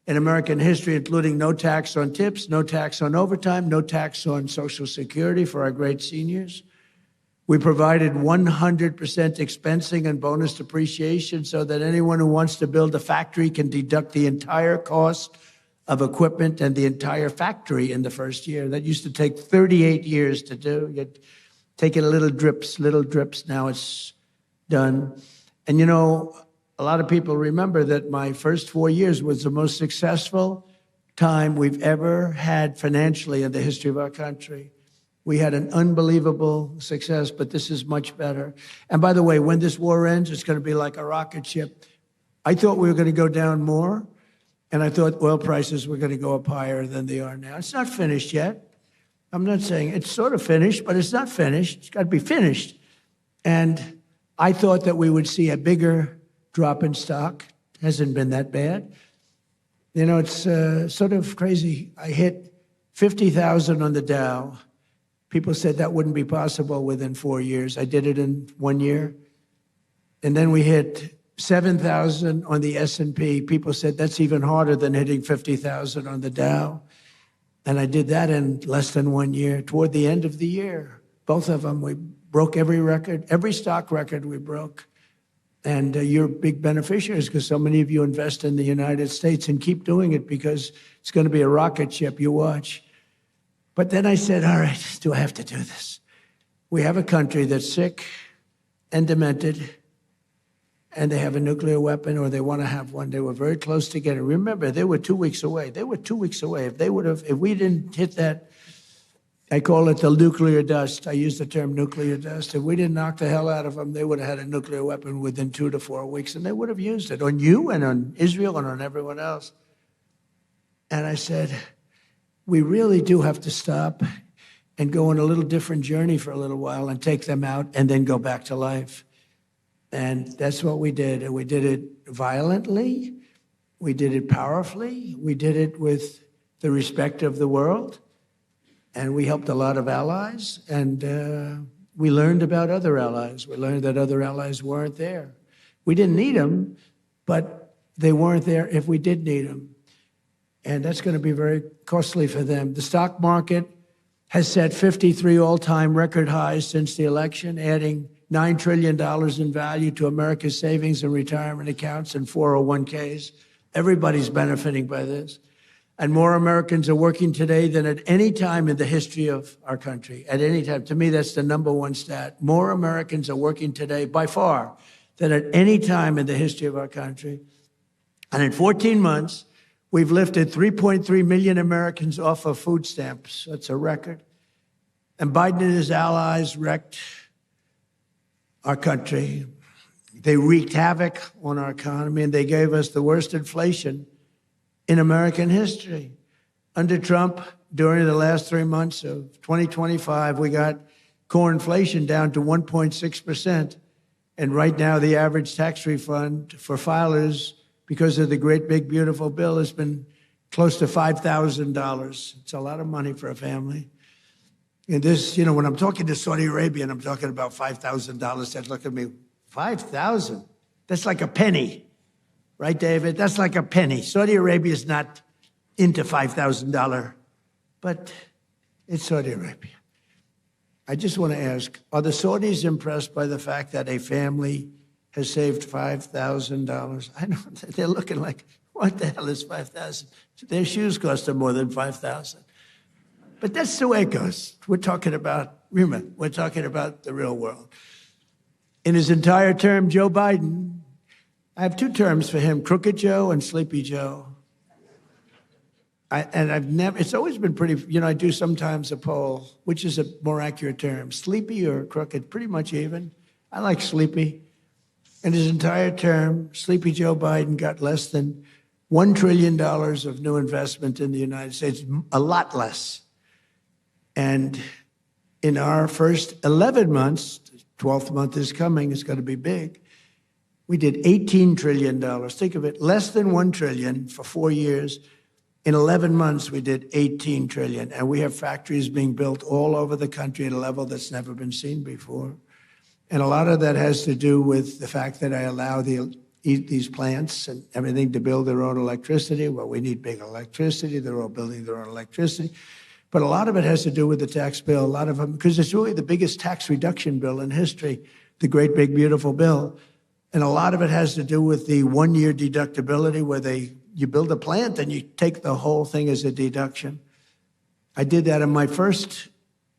in American history, including no tax on tips, no tax on overtime, no tax on Social Security for our great seniors. We provided 100% expensing and bonus depreciation so that anyone who wants to build a factory can deduct the entire cost of equipment and the entire factory in the first year. That used to take 38 years to do. You'd take it little drips. Now it's done. And you know, a lot of people remember that my first 4 years was the most successful time we've ever had financially in the history of our country. We had an unbelievable success, but this is much better. And by the way, when this war ends, it's going to be like a rocket ship. I thought we were going to go down more, and I thought oil prices were going to go up higher than they are now. It's not finished yet. I'm not saying it's sort of finished, but it's not finished. It's got to be finished. And I thought that we would see a bigger drop in stock. It hasn't been that bad. You know, it's sort of crazy. I hit 50,000 on the Dow. People said that wouldn't be possible within 4 years. I did it in 1 year. And then we hit 7,000 on the S&P. People said that's even harder than hitting 50,000 on the Dow. And I did that in less than 1 year. Toward the end of the year, both of them, we broke every record, every stock record we broke. And you're big beneficiaries because so many of you invest in the United States, and keep doing it because it's going to be a rocket ship. You watch. But then I said, all right, do I have to do this? We have a country that's sick and demented, and they have a nuclear weapon, or they want to have one. They were very close to getting it. Remember, they were 2 weeks away. They were 2 weeks away. If we didn't hit that, I call it the nuclear dust. I use the term nuclear dust. If we didn't knock the hell out of them, they would have had a nuclear weapon within 2 to 4 weeks, and they would have used it on you and on Israel and on everyone else. And I said, we really do have to stop and go on a little different journey for a little while and take them out and then go back to life. And that's what we did. And we did it violently. We did it powerfully. We did it with the respect of the world. And we helped a lot of allies. And we learned about other allies. We learned that other allies weren't there. We didn't need them, but they weren't there if we did need them. And that's going to be very costly for them. The stock market has set 53 all-time record highs since the election, adding $9 trillion in value to America's savings and retirement accounts and 401ks. Everybody's benefiting by this. And more Americans are working today than at any time in the history of our country. At any time. To me, that's the #1 stat. More Americans are working today, by far, than at any time in the history of our country. And in 14 months, we've lifted 3.3 million Americans off of food stamps. That's a record. And Biden and his allies wrecked our country. They wreaked havoc on our economy, and they gave us the worst inflation in American history. Under Trump, during the last 3 months of 2025, we got core inflation down to 1.6%. And right now, the average tax refund for filers, because of the great, big, beautiful bill, has been close to $5,000. It's a lot of money for a family. And this, you know, when I'm talking to Saudi Arabia and I'm talking about $5,000, they look at me, 5,000? That's like a penny, right, David? That's like a penny. Saudi Arabia is not into $5,000, but it's Saudi Arabia. I just want to ask, are the Saudis impressed by the fact that a family has saved $5,000? I know they're looking like, what the hell is 5,000? Their shoes cost them more than 5,000. But that's the way it goes. We're talking about the real world. In his entire term, Joe Biden, I have 2 terms for him, Crooked Joe and Sleepy Joe. It's always been pretty, you know, I do sometimes a poll, which is a more accurate term, sleepy or crooked, pretty much even. I like sleepy. In his entire term, Sleepy Joe Biden got less than $1 trillion of new investment in the United States, a lot less. And in our first 11 months, the 12th month is coming, it's going to be big, we did $18 trillion. Think of it, less than $1 trillion for 4 years. In 11 months, we did $18 trillion. And we have factories being built all over the country at a level that's never been seen before. And a lot of that has to do with the fact that I allow these plants and everything to build their own electricity. Well, we need big electricity. They're all building their own electricity. But a lot of it has to do with the tax bill. A lot of them, because it's really the biggest tax reduction bill in history, the great, big, beautiful bill. And a lot of it has to do with the one-year deductibility where you build a plant and you take the whole thing as a deduction. I did that in my first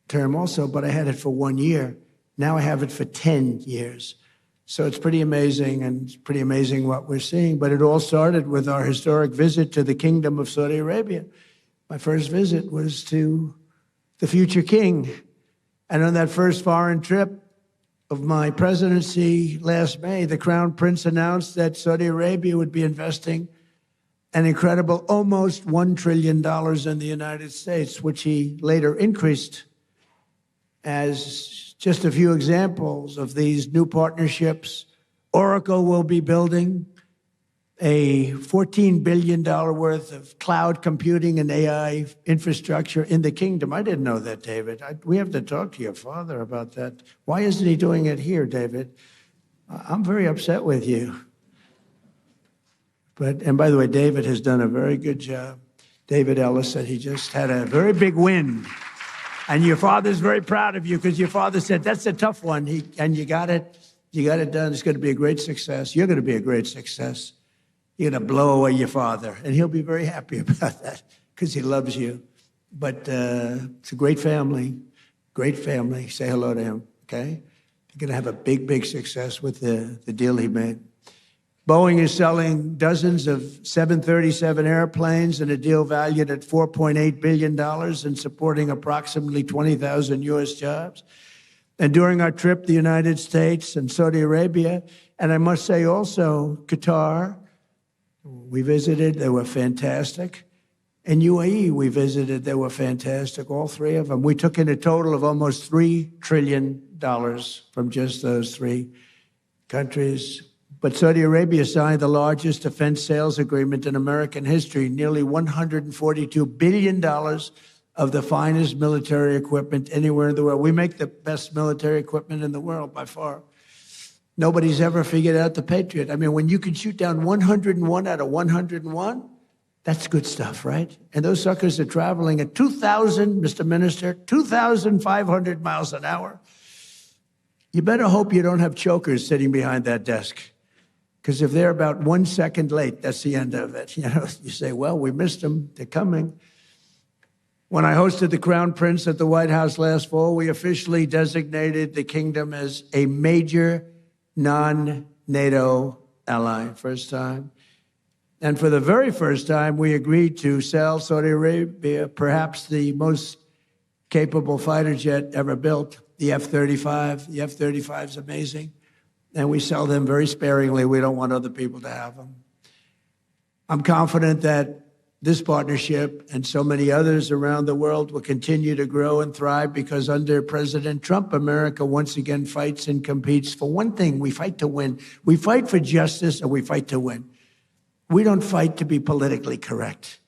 term also, but I had it for 1 year. Now I have it for 10 years. So it's pretty amazing, and it's pretty amazing what we're seeing. But it all started with our historic visit to the Kingdom of Saudi Arabia. My first visit was to the future king. And on that first foreign trip of my presidency last May, the Crown Prince announced that Saudi Arabia would be investing an incredible almost $1 trillion in the United States, which he later increased. As just a few examples of these new partnerships, Oracle will be building a $14 billion worth of cloud computing and AI infrastructure in the kingdom. I didn't know that, David. We have to talk to your father about that. Why isn't he doing it here, David? I'm very upset with you. And by the way, David has done a very good job. David Ellis said he just had a very big win. And your father's very proud of you because your father said, that's a tough one. And you got it done. It's going to be a great success. You're going to be a great success. You're going to blow away your father. And he'll be very happy about that because he loves you. But it's a great family. Great family. Say hello to him, okay? You're going to have a big, big success with the deal he made. Boeing is selling dozens of 737 airplanes in a deal valued at $4.8 billion and supporting approximately 20,000 U.S. jobs. And during our trip, the United States and Saudi Arabia, and I must say also Qatar, we visited, they were fantastic. And UAE, we visited, they were fantastic, all three of them. We took in a total of almost $3 trillion from just those three countries. But Saudi Arabia signed the largest defense sales agreement in American history, nearly $142 billion of the finest military equipment anywhere in the world. We make the best military equipment in the world by far. Nobody's ever figured out the Patriot. I mean, when you can shoot down 101 out of 101, that's good stuff, right? And those suckers are traveling at 2,000, Mr. Minister, 2,500 miles an hour. You better hope you don't have chokers sitting behind that desk. Because if they're about 1 second late, that's the end of it. You know, you say, well, we missed them. They're coming. When I hosted the Crown Prince at the White House last fall, we officially designated the kingdom as a major non-NATO ally, first time. And for the very first time, we agreed to sell Saudi Arabia perhaps the most capable fighter jet ever built, the F-35. The F-35 is amazing. And we sell them very sparingly. We don't want other people to have them. I'm confident that this partnership and so many others around the world will continue to grow and thrive because under President Trump, America once again fights and competes for one thing. We fight to win. We fight for justice and we fight to win. We don't fight to be politically correct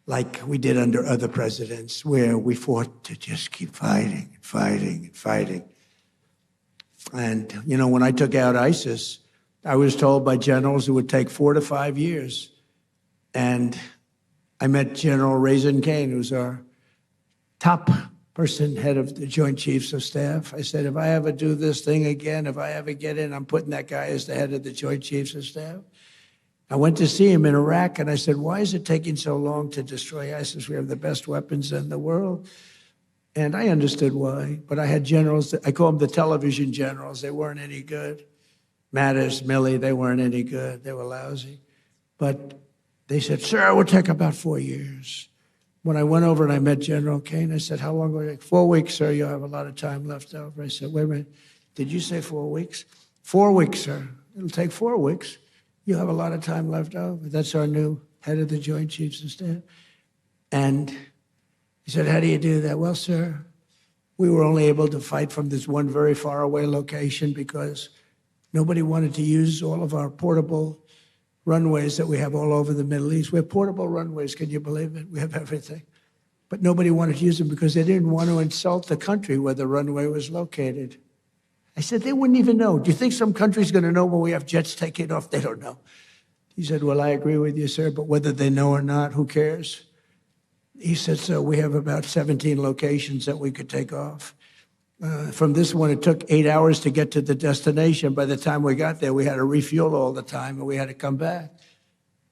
like we did under other presidents where we fought to just keep fighting and fighting and fighting. And, you know, when I took out ISIS, I was told by generals it would take 4 to 5 years. And I met General Raisin Kane, who's our top person, head of the Joint Chiefs of Staff. I said, if I ever do this thing again, if I ever get in, I'm putting that guy as the head of the Joint Chiefs of Staff. I went to see him in Iraq, and I said, why is it taking so long to destroy ISIS? We have the best weapons in the world. And I understood why, but I had generals, I call them the television generals. They weren't any good. Mattis, Milley, they weren't any good. They were lousy. But they said, sir, it will take about 4 years. When I went over and I met General Kane, I said, how long will it take? 4 weeks, sir, you'll have a lot of time left over. I said, wait a minute, did you say 4 weeks? 4 weeks, sir. It'll take 4 weeks. You'll have a lot of time left over. That's our new head of the Joint Chiefs of Staff. And he said, how do you do that? Well, sir, we were only able to fight from this one very far away location because nobody wanted to use all of our portable runways that we have all over the Middle East. We have portable runways, can you believe it? We have everything. But nobody wanted to use them because they didn't want to insult the country where the runway was located. I said, they wouldn't even know. Do you think some country's going to know when we have jets taking off? They don't know. He said, well, I agree with you, sir, but whether they know or not, who cares? He said, so we have about 17 locations that we could take off. From this one, it took 8 hours to get to the destination. By the time we got there, we had to refuel all the time, and we had to come back.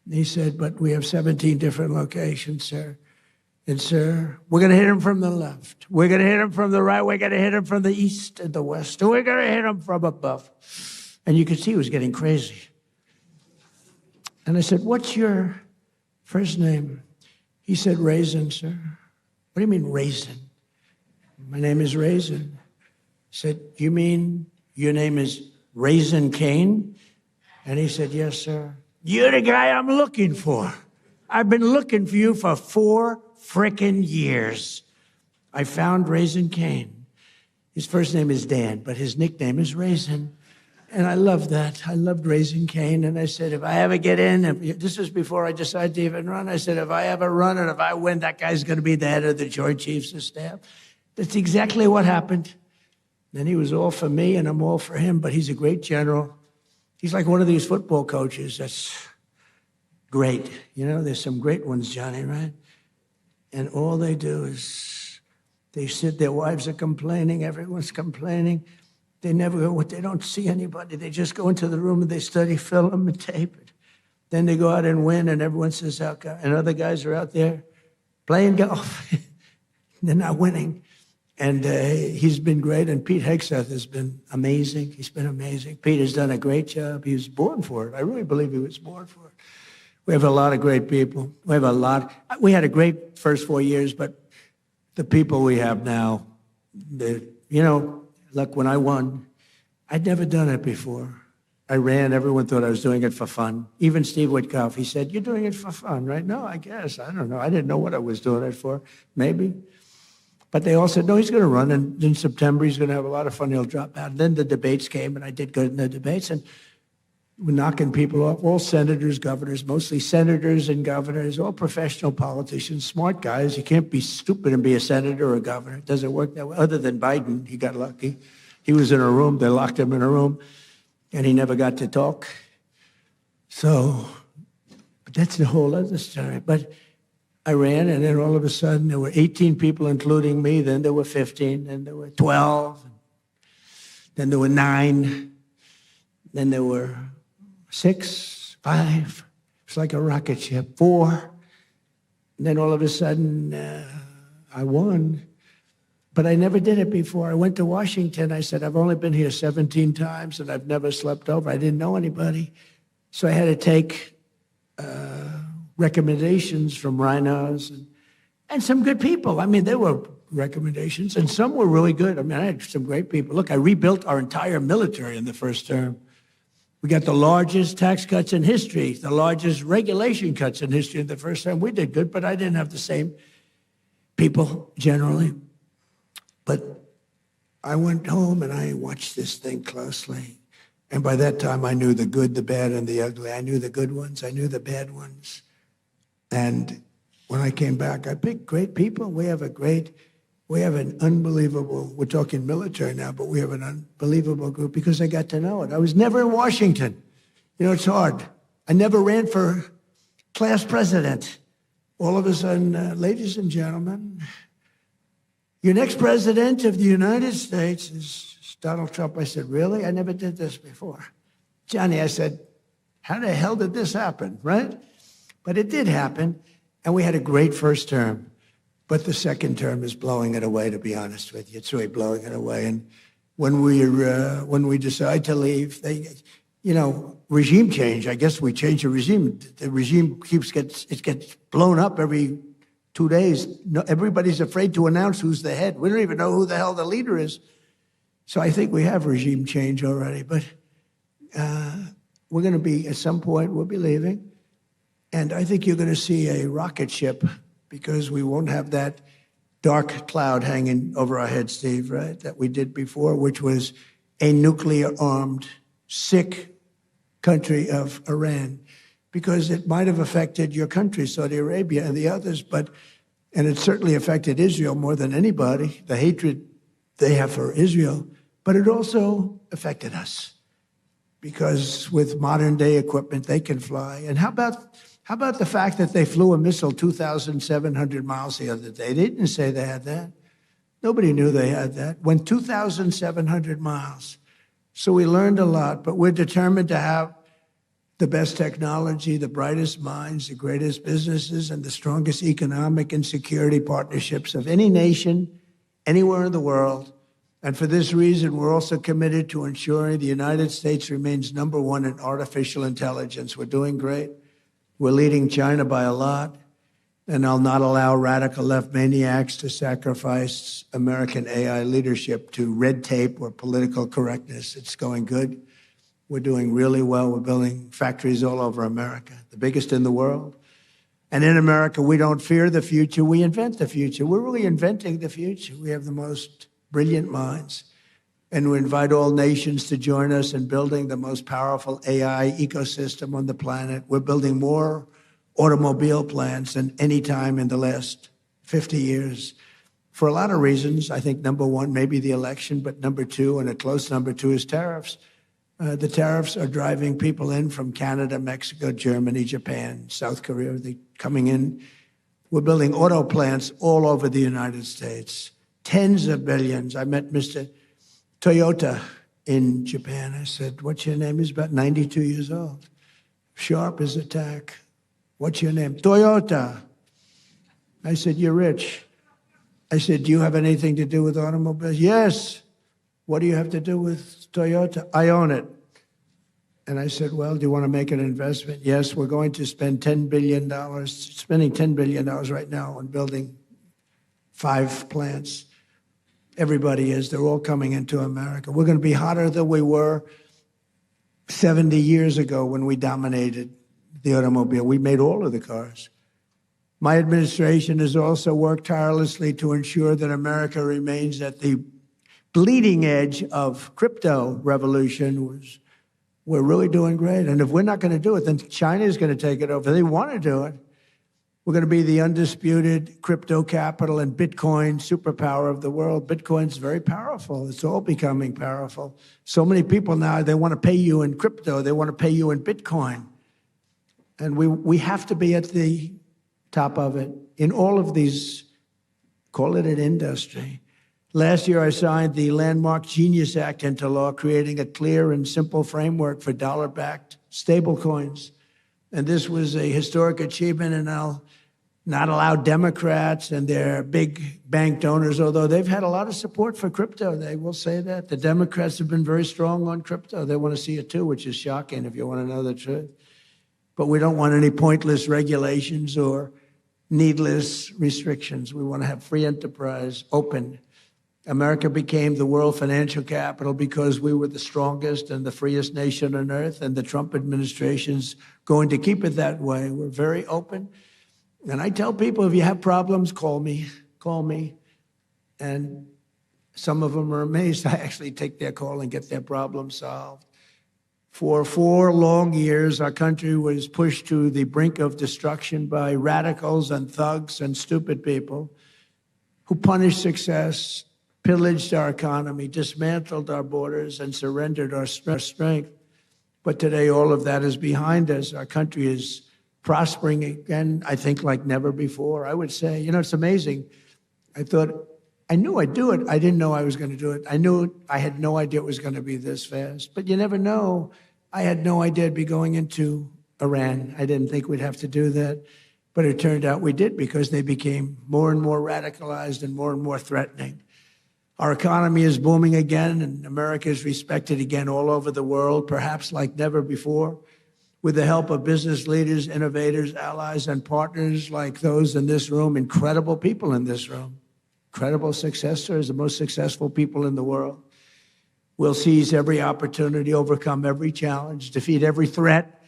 And he said, but we have 17 different locations, sir. And, sir, we're going to hit him from the left. We're going to hit him from the right. We're going to hit him from the east and the west. And we're going to hit him from above. And you could see he was getting crazy. And I said, what's your first name? He said, Raisin, sir. What do you mean, Raisin? My name is Raisin. I said, you mean your name is Raisin Kane? And he said, yes, sir. You're the guy I'm looking for. I've been looking for you for 4 frickin' years. I found Raisin Kane. His first name is Dan, but his nickname is Raisin. And I loved that. I loved Raisin Kane. And I said, if I ever get in, this was before I decided to even run, I said, if I ever run and if I win, that guy's going to be the head of the Joint Chiefs of Staff. That's exactly what happened. Then he was all for me, and I'm all for him, but he's a great general. He's like one of these football coaches that's great. You know, there's some great ones, Johnny, right? And all they do is they sit, their wives are complaining, everyone's complaining. They never go, they don't see anybody. They just go into the room and they study film and tape it. Then they go out and win, and everyone says, how come? And other guys are out there playing golf. They're not winning. And he's been great, and Pete Hegseth has been amazing. He's been amazing. Pete has done a great job. He was born for it. I really believe he was born for it. We have a lot of great people. We have a lot. We had a great first 4 years, but the people we have now, like when I won, I'd never done it before. I ran. Everyone thought I was doing it for fun. Even Steve Witkoff, he said, you're doing it for fun, right? No, I guess. I don't know. I didn't know what I was doing it for. Maybe. But they all said, no, he's going to run, and in September he's going to have a lot of fun. He'll drop out. And then the debates came, and I did good in the debates, and we're knocking people off, all senators, governors, mostly senators and governors, all professional politicians, smart guys. You can't be stupid and be a senator or a governor. It doesn't work that way. Other than Biden, he got lucky. He was in a room. They locked him in a room, and he never got to talk. So, but that's a whole other story. But I ran, and then all of a sudden there were 18 people, including me. Then there were 15. Then there were 12. Then there were 9. Then there were 6, 5. It's like a rocket ship. 4. And then all of a sudden I won. But I never did it before. I went to Washington. I said, I've only been here 17 times, and I've never slept over. I didn't know anybody. So I had to take recommendations from rhinos and some good people. I mean, there were recommendations, and some were really good. I mean, I had some great people. Look, I rebuilt our entire military in the first term. We got the largest tax cuts in history, the largest regulation cuts in history in the first term. We did good, but I didn't have the same people generally. But I went home and I watched this thing closely. And by that time, I knew the good, the bad, and the ugly. I knew the good ones. I knew the bad ones. And when I came back, I picked great people. We have an unbelievable, we're talking military now, but we have an unbelievable group because I got to know it. I was never in Washington. You know, it's hard. I never ran for class president. All of a sudden, ladies and gentlemen, your next president of the United States is Donald Trump. I said, really? I never did this before. Johnny, I said, how the hell did this happen, right? But it did happen, and we had a great first term. But the second term is blowing it away, to be honest with you. It's really blowing it away. And when we decide to leave, regime change, I guess we change the regime. The regime gets blown up every 2 days. No, everybody's afraid to announce who's the head. We don't even know who the hell the leader is. So I think we have regime change already. But we're going to be, at some point, we'll be leaving. And I think you're going to see a rocket ship because we won't have that dark cloud hanging over our heads, Steve, right, that we did before, which was a nuclear-armed, sick country of Iran, because it might have affected your country, Saudi Arabia, and the others, and it certainly affected Israel more than anybody, the hatred they have for Israel. But it also affected us because with modern day equipment, they can fly. And how about the fact that they flew a missile 2,700 miles the other day? They didn't say they had that. Nobody knew they had that. Went 2,700 miles. So we learned a lot, but we're determined to have the best technology, the brightest minds, the greatest businesses, and the strongest economic and security partnerships of any nation, anywhere in the world. And for this reason, we're also committed to ensuring the United States remains number one in artificial intelligence. We're doing great. We're leading China by a lot. And I'll not allow radical left maniacs to sacrifice American AI leadership to red tape or political correctness. It's going good. We're doing really well. We're building factories all over America, the biggest in the world. And in America, we don't fear the future. We invent the future. We're really inventing the future. We have the most brilliant minds. And we invite all nations to join us in building the most powerful AI ecosystem on the planet. We're building more automobile plants than any time in the last 50 years. For a lot of reasons. I think number one, maybe the election, but number two, and a close number two, is tariffs. The tariffs are driving people in from Canada, Mexico, Germany, Japan, South Korea. They're coming in. We're building auto plants all over the United States. Tens of billions. I met Mr. Toyota in Japan. I said, what's your name? He's about 92 years old. Sharp as a tack. What's your name? Toyota. I said, you're rich. I said, do you have anything to do with automobiles? Yes. What do you have to do with Toyota? I own it. And I said, well, do you want to make an investment? Yes, we're going to spend $10 billion, spending $10 billion right now on building 5 plants. Everybody is. They're all coming into America. We're going to be hotter than we were 70 years ago when we dominated the automobile. We made all of the cars. My administration has also worked tirelessly to ensure that America remains at the bleeding edge of crypto revolution. We're really doing great. And if we're not going to do it, then China is going to take it over. They want to do it. We're going to be the undisputed crypto capital and Bitcoin superpower of the world. Bitcoin's very powerful. It's all becoming powerful. So many people now, they want to pay you in crypto. They want to pay you in Bitcoin. And we have to be at the top of it in all of these, call it an industry. Last year, I signed the landmark Genius Act into law, creating a clear and simple framework for dollar-backed stablecoins. And this was a historic achievement, and I'll not allow Democrats and their big bank donors, although they've had a lot of support for crypto. They will say that. The Democrats have been very strong on crypto. They want to see it too, which is shocking if you want to know the truth. But we don't want any pointless regulations or needless restrictions. We want to have free enterprise, open. America became the world financial capital because we were the strongest and the freest nation on earth, and the Trump administration's going to keep it that way. We're very open. And I tell people, if you have problems, call me. And some of them are amazed. I actually take their call and get their problem solved. For 4 long years, our country was pushed to the brink of destruction by radicals and thugs and stupid people who punished success, pillaged our economy, dismantled our borders, and surrendered our strength. But today, all of that is behind us. Our country is prospering again, I think, like never before. I would say, it's amazing. I knew I'd do it. I didn't know I was going to do it. I had no idea it was going to be this fast. But you never know. I had no idea I'd be going into Iran. I didn't think we'd have to do that. But it turned out we did, because they became more and more radicalized and more threatening. Our economy is booming again, and America is respected again all over the world, perhaps like never before. With the help of business leaders, innovators, allies, and partners like those in this room, incredible people in this room, incredible success stories, the most successful people in the world. We'll seize every opportunity, overcome every challenge, defeat every threat,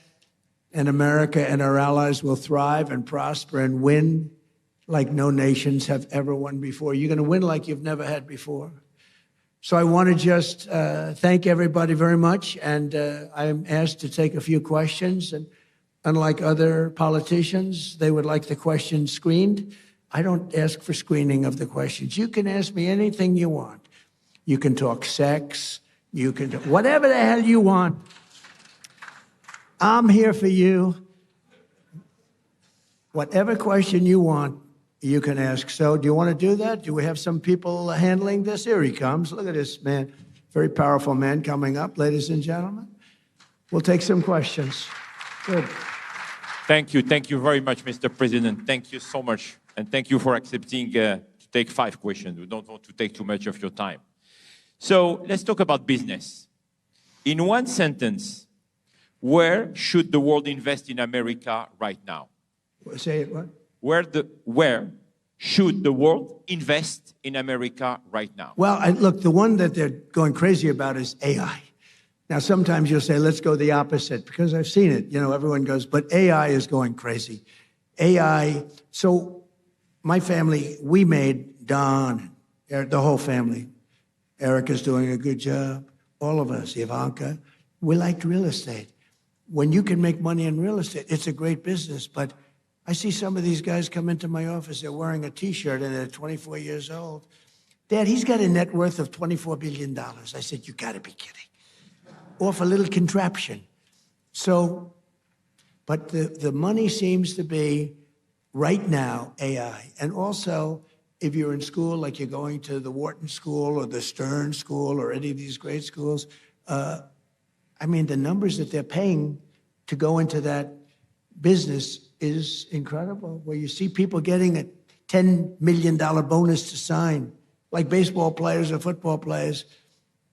and America and our allies will thrive and prosper and win like no nations have ever won before. You're going to win like you've never had before. So I want to just thank everybody very much, and I'm asked to take a few questions. And unlike other politicians, they would like the questions screened. I don't ask for screening of the questions. You can ask me anything you want. You can talk sex. You can do whatever the hell you want. I'm here for you. Whatever question you want, you can ask. So do you want to do that? Do we have some people handling this? Here he comes. Look at this man. Very powerful man coming up, ladies and gentlemen. We'll take some questions. Good. Thank you. Thank you very much, Mr. President. Thank you so much. And thank you for accepting to take 5 questions. We don't want to take too much of your time. So let's talk about business. In one sentence, where should the world invest in America right now? Say it, what? Where should the world invest in America right now? Well, look, the one that they're going crazy about is AI. Now, sometimes you'll say, let's go the opposite, because I've seen it. You know, everyone goes, but AI is going crazy. AI, so my family, we made Don, the whole family. Erica's doing a good job. All of us, Ivanka, we liked real estate. When you can make money in real estate, it's a great business, but I see some of these guys come into my office, they're wearing a T-shirt and they're 24 years old. Dad, he's got a net worth of $24 billion. I said, you gotta be kidding. Off a little contraption. So, but the money seems to be, right now, AI. And also, if you're in school, like you're going to the Wharton School or the Stern School or any of these great schools, I mean, the numbers that they're paying to go into that business is incredible, where you see people getting a $10 million bonus to sign, like baseball players or football players.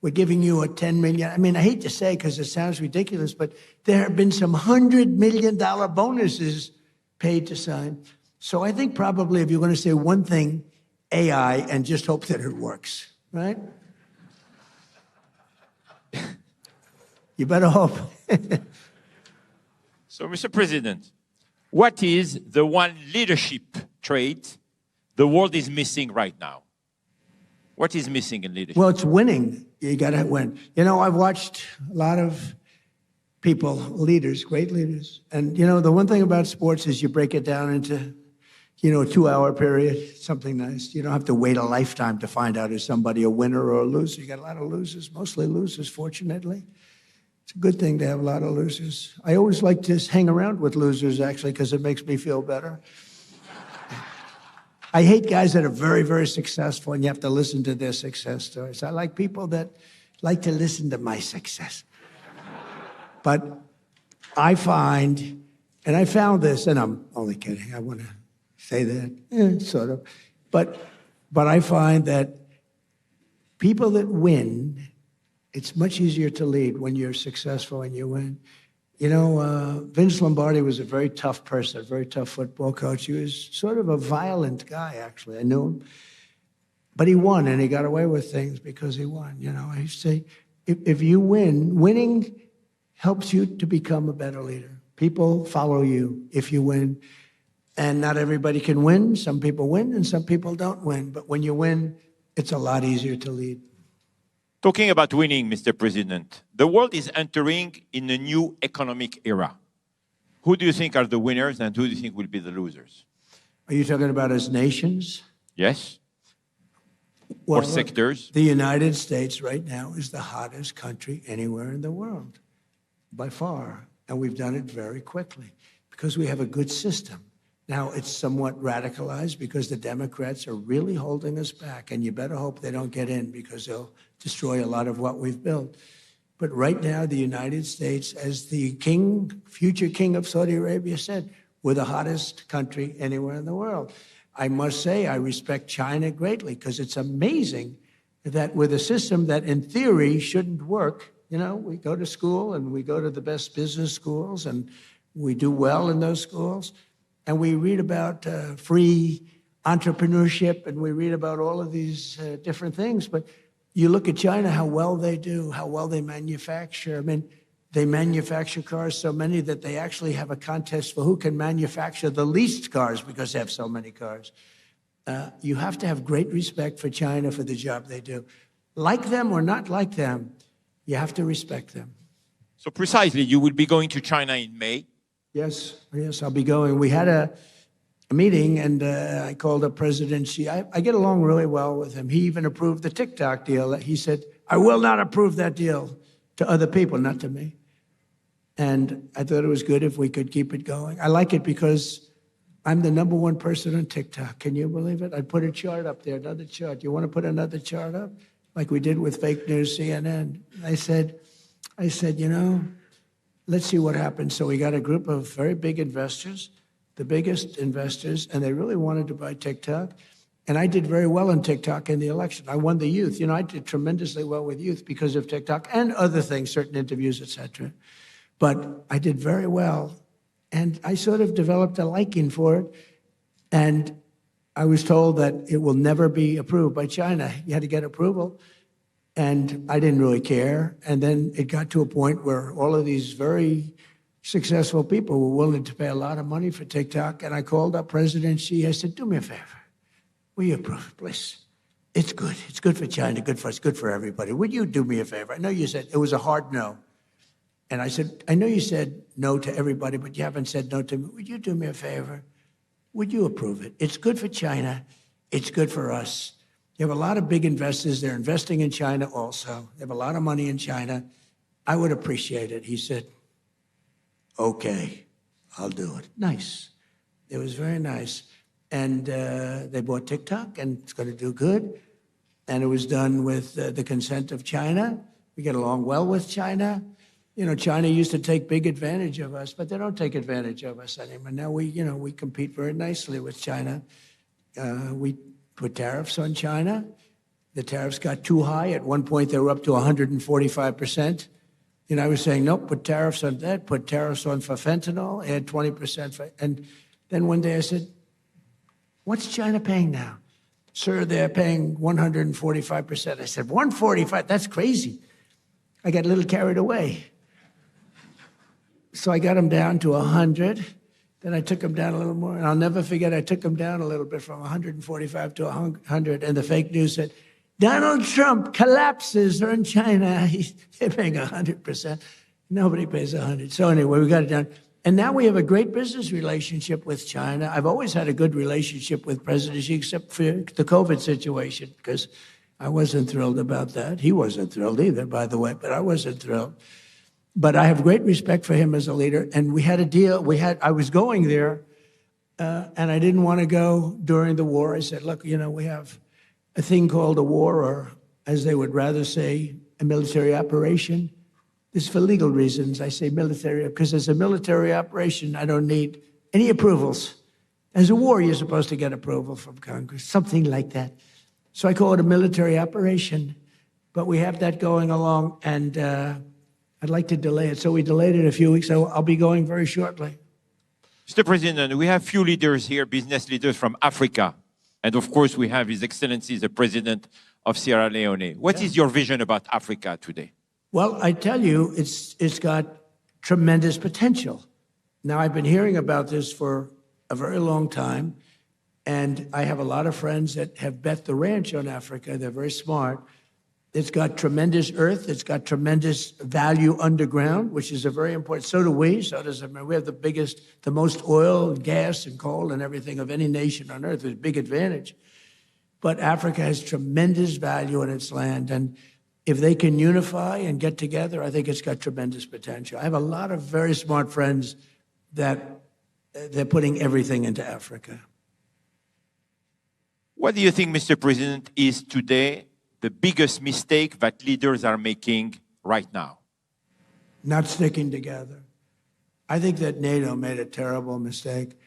We're giving you a $10 million. I mean, I hate to say because it sounds ridiculous, but there have been some $100 million bonuses paid to sign. So I think probably if you're going to say one thing, AI, and just hope that it works, right? You better hope. So, Mr. President, what is the one leadership trait the world is missing right now? What is missing in leadership? Well, it's winning. You got to win. You know, I've watched a lot of people, leaders, great leaders. And, you know, the one thing about sports is you break it down into, you know, a 2-hour period, something nice. You don't have to wait a lifetime to find out is somebody a winner or a loser. You got a lot of losers, mostly losers, fortunately. It's a good thing to have a lot of losers. I always like to hang around with losers, actually, because it makes me feel better. I hate guys that are very, very successful, and you have to listen to their success stories. I like people that like to listen to my success. But I find, and I found this, and I'm only kidding, I want to say that, sort of. But I find that people that win, it's much easier to lead when you're successful and you win. You know, Vince Lombardi was a very tough person, a very tough football coach. He was sort of a violent guy, actually. I knew him. But he won, and he got away with things because he won. You know, I used to say, if you win, winning helps you to become a better leader. People follow you if you win. And not everybody can win. Some people win, and some people don't win. But when you win, it's a lot easier to lead. Talking about winning, Mr. President, the world is entering in a new economic era. Who do you think are the winners and who do you think will be the losers? Are you talking about as nations? Yes. Well, or sectors? The United States right now is the hottest country anywhere in the world, by far. And we've done it very quickly because we have a good system. Now, it's somewhat radicalized because the Democrats are really holding us back, and you better hope they don't get in because they'll destroy a lot of what we've built. But right now, the United States, as the king, future king of Saudi Arabia said, we're the hottest country anywhere in the world. I must say, I respect China greatly because it's amazing that with a system that in theory shouldn't work, you know, we go to school and we go to the best business schools and we do well in those schools. And we read about free entrepreneurship, and we read about all of these different things. But you look at China, how well they do, how well they manufacture. I mean, they manufacture cars so many that they actually have a contest for who can manufacture the least cars because they have so many cars. You have to have great respect for China for the job they do. Like them or not like them, you have to respect them. So precisely, you will be going to China in May. Yes, I'll be going. We had a meeting, and I called up President Xi. I get along really well with him. He even approved the TikTok deal. He said, I will not approve that deal to other people, not to me. And I thought it was good if we could keep it going. I like it because I'm the #1 person on TikTok. Can you believe it? I put a chart up there, another chart. You want to put another chart up? Like we did with fake news CNN. I said, let's see what happens. So we got a group of very big investors, the biggest investors, and they really wanted to buy TikTok. And I did very well on TikTok in the election. I won the youth. I did tremendously well with youth because of TikTok and other things, certain interviews, et cetera. But I did very well. And I sort of developed a liking for it. And I was told that it will never be approved by China. You had to get approval. And I didn't really care. And then it got to a point where all of these very successful people were willing to pay a lot of money for TikTok. And I called up President Xi. I said, do me a favor. Will you approve it, please? It's good. It's good for China, good for us, good for everybody. Would you do me a favor? I know you said it was a hard no. And I said, I know you said no to everybody, but you haven't said no to me. Would you do me a favor? Would you approve it? It's good for China. It's good for us. You have a lot of big investors. They're investing in China also. They have a lot of money in China. I would appreciate it. He said, okay, I'll do it. Nice. It was very nice. And they bought TikTok, and it's going to do good. And it was done with the consent of China. We get along well with China. China used to take big advantage of us, but they don't take advantage of us anymore. Now we compete very nicely with China. We put tariffs on China. The tariffs got too high. At one point, they were up to 145%. I was saying, nope, put tariffs on that, put tariffs on for fentanyl, add 20%. And then one day I said, what's China paying now? Sir, they're paying 145%. I said, 145? That's crazy. I got a little carried away. So I got them down to 100. Then I took them down a little more. And I'll never forget, I took them down a little bit from 145 to 100. And the fake news said, Donald Trump collapses in China. They're paying 100%. Nobody pays 100. So anyway, we got it down. And now we have a great business relationship with China. I've always had a good relationship with President Xi, except for the COVID situation, because I wasn't thrilled about that. He wasn't thrilled either, by the way, but I wasn't thrilled. But I have great respect for him as a leader. And we had a deal. I was going there, and I didn't want to go during the war. I said, look, we have a thing called a war, or as they would rather say, a military operation. This is for legal reasons. I say military, because as a military operation, I don't need any approvals. As a war, you're supposed to get approval from Congress, something like that. So I call it a military operation. But we have that going along, and I'd like to delay it. So we delayed it a few weeks, so I'll be going very shortly. Mr. President, we have few leaders here, business leaders from Africa. And of course, we have His Excellency, the President of Sierra Leone. What is your vision about Africa today? Well, I tell you, it's got tremendous potential. Now, I've been hearing about this for a very long time, and I have a lot of friends that have bet the ranch on Africa. They're very smart. It's got tremendous earth. It's got tremendous value underground, which is a very important. So do we. So does America. We have the most oil, gas, and coal and everything of any nation on earth. It's a big advantage. But Africa has tremendous value in its land, and if they can unify and get together, I think it's got tremendous potential. I have a lot of very smart friends that they're putting everything into Africa. What do you think, Mr. President, is today the biggest mistake that leaders are making right now? Not sticking together. I think that NATO made a terrible mistake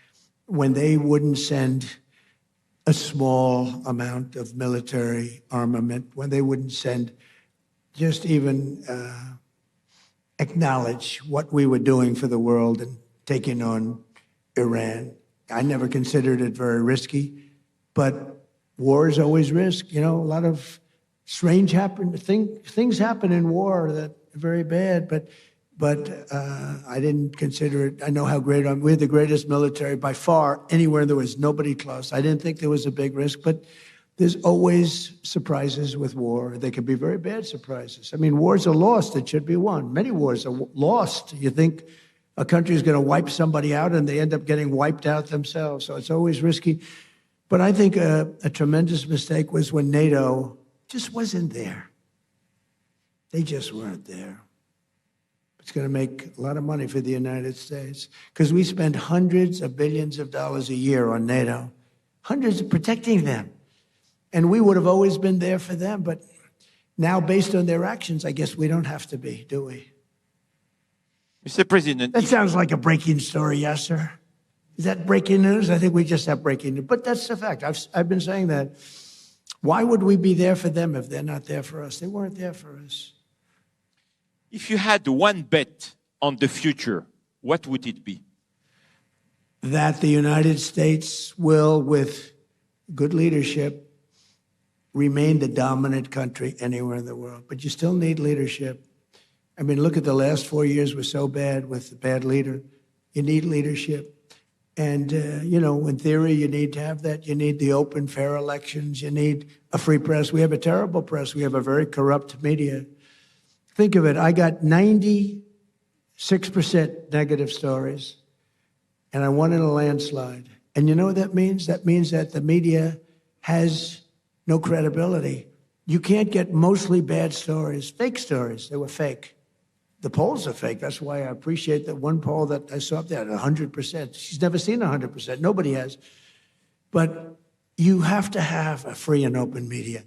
when they wouldn't send a small amount of military armament, when they wouldn't send just even acknowledge what we were doing for the world and taking on Iran. I never considered it very risky, but war is always risk. A lot of strange things happen in war that are very bad, but I didn't consider it. I know how great we're the greatest military by far anywhere. There was nobody close. I didn't think there was a big risk, but there's always surprises with war. They can be very bad surprises. I mean, wars are lost that should be won. Many wars are lost. You think A country is going to wipe somebody out and they end up getting wiped out themselves. So it's always risky. But I think a tremendous mistake was when NATO just wasn't there. They just weren't there. It's going to make a lot of money for the United States because we spend hundreds of billions of dollars a year on NATO, hundreds of protecting them. And we would have always been there for them. But now, based on their actions, I guess we don't have to be, do we? Mr. President, That sounds like a breaking story, yes, sir. Is that breaking news? I think we just have breaking news. But that's the fact. I've been saying that. Why would we be there for them if they're not there for us? They weren't there for us. if you had one bet on the future, what would it be? That the United States will, with good leadership, remain the dominant country anywhere in the world. But you still need leadership. I mean, look at the last 4 years were so bad with the bad leader. You need leadership. And, in theory, you need to have that. You need the open, fair elections. You need a free press. We have a terrible press. We have a very corrupt media. Think of it. I got 96% negative stories, and I won in a landslide. And you know what that means? That means that the media has no credibility. You can't get mostly bad stories, fake stories. They were fake. The polls are fake. That's why I appreciate that one poll that I saw up there at 100%. She's never seen 100%. Nobody has. But you have to have a free and open media.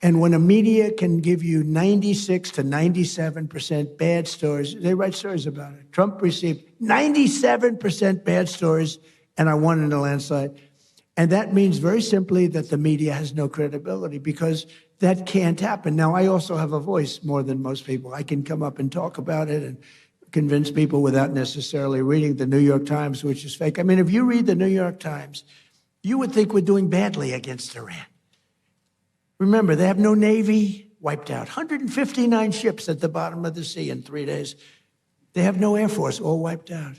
And when a media can give you 96 to 97% bad stories, they write stories about it. Trump received 97% bad stories, and I won in a landslide. And that means very simply that the media has no credibility because that can't happen. Now, I also have a voice more than most people. I can come up and talk about it and convince people without necessarily reading the New York Times, which is fake. I mean, if you read the New York Times, you would think we're doing badly against Iran. Remember, they have no Navy, wiped out. 159 ships at the bottom of the sea in 3 days. They have no Air Force, all wiped out.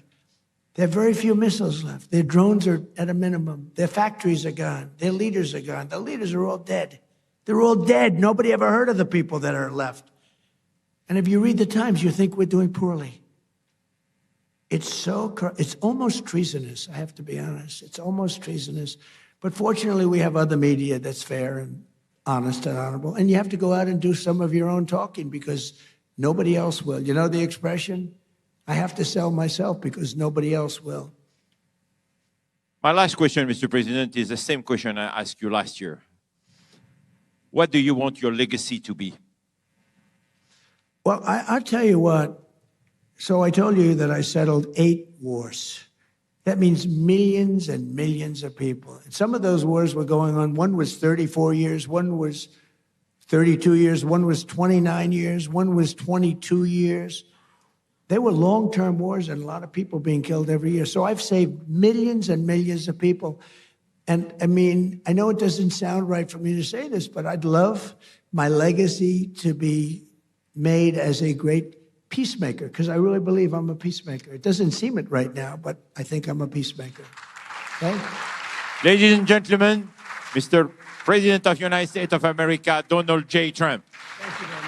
They have very few missiles left. Their drones are at a minimum. Their factories are gone. Their leaders are gone. The leaders are all dead. They're all dead. Nobody ever heard of the people that are left. And if you read the Times, you think we're doing poorly. It's almost treasonous, I have to be honest. It's almost treasonous. But fortunately, we have other media that's fair and honest and honorable. And you have to go out and do some of your own talking because nobody else will. You know the expression? I have to sell myself because nobody else will. My last question, Mr. President, is the same question I asked you last year. What do you want your legacy to be? Well, I'll tell you what. So I told you that I settled 8 wars. That means millions and millions of people. And some of those wars were going on. One was 34 years. One was 32 years. One was 29 years. One was 22 years. They were long-term wars and a lot of people being killed every year. So I've saved millions and millions of people. And I mean, I know it doesn't sound right for me to say this, but I'd love my legacy to be made as a great peacemaker, because I really believe I'm a peacemaker. It doesn't seem it right now, but I think I'm a peacemaker. Okay? Ladies and gentlemen, Mr. President of the United States of America, Donald J. Trump. Thank you very much.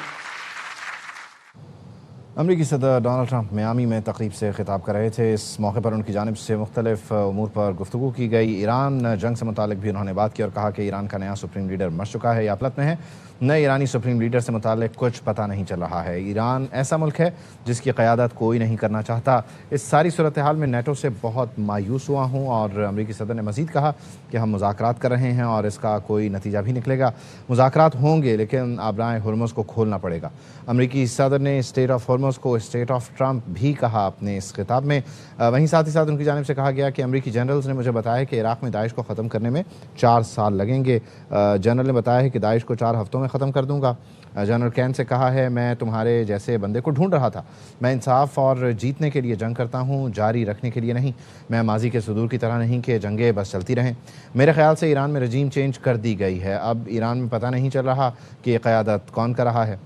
अमरीकी सदर Donald Trump Miami में तकरीब से खिताब कर रहे थे। इस मौके पर उनकी जानिब से मुख्तलिफ उमूर पर गुफ्तगू की गई। ईरान जंग से मुतालिक भी उन्होंने बात की और कहा कि ईरान का नया सुप्रीम लीडर मर चुका है या अपलत में है। नए ईरानी सुप्रीम लीडर से मुतालिक कुछ पता नहीं चल रहा है। ईरान ऐसा मुल्क है जिसकी क़यादत कोई नहीं करना चाहता। इस सारी सूरत हाल में नेटो से बहुत मायूस हुआ हूँ। और अमरीकी सदर ने मज़ीद कहा कि हम मुज़ाकरात कर रहे हैं और इसका कोई नतीजा भी निकलेगा। मुज़ाकरात होंगे लेकिन आबराए हुर्मुज़ को खोलना पड़ेगा। अमरीकी सदर ने स्टेट ऑफ हुर्मुज़ को स्टेट ऑफ ट्रंप भी कहा अपने इस खिताब में। वहीं साथ ही साथ उनकी जानिब से कहा गया कि अमरीकी जनरल्स ने मुझे बताया कि इराक़ में दाइश को ख़त्म करने में 4 साल लगेंगे। जनरल ने बताया है कि दाइश को 4 हफ्तों में ख़त्म कर दूंगा। जनरल कैन से कहा है, मैं तुम्हारे जैसे बंदे को ढूंढ रहा था। मैं इंसाफ और जीतने के लिए जंग करता हूँ, जारी रखने के लिए नहीं। मैं माजी के सुदूर की तरह नहीं कि जंगें बस चलती रहें। मेरे ख्याल से ईरान में रजीम चेंज कर दी गई है। अब ईरान में पता नहीं चल रहा कि क़यादत कौन कर रहा है।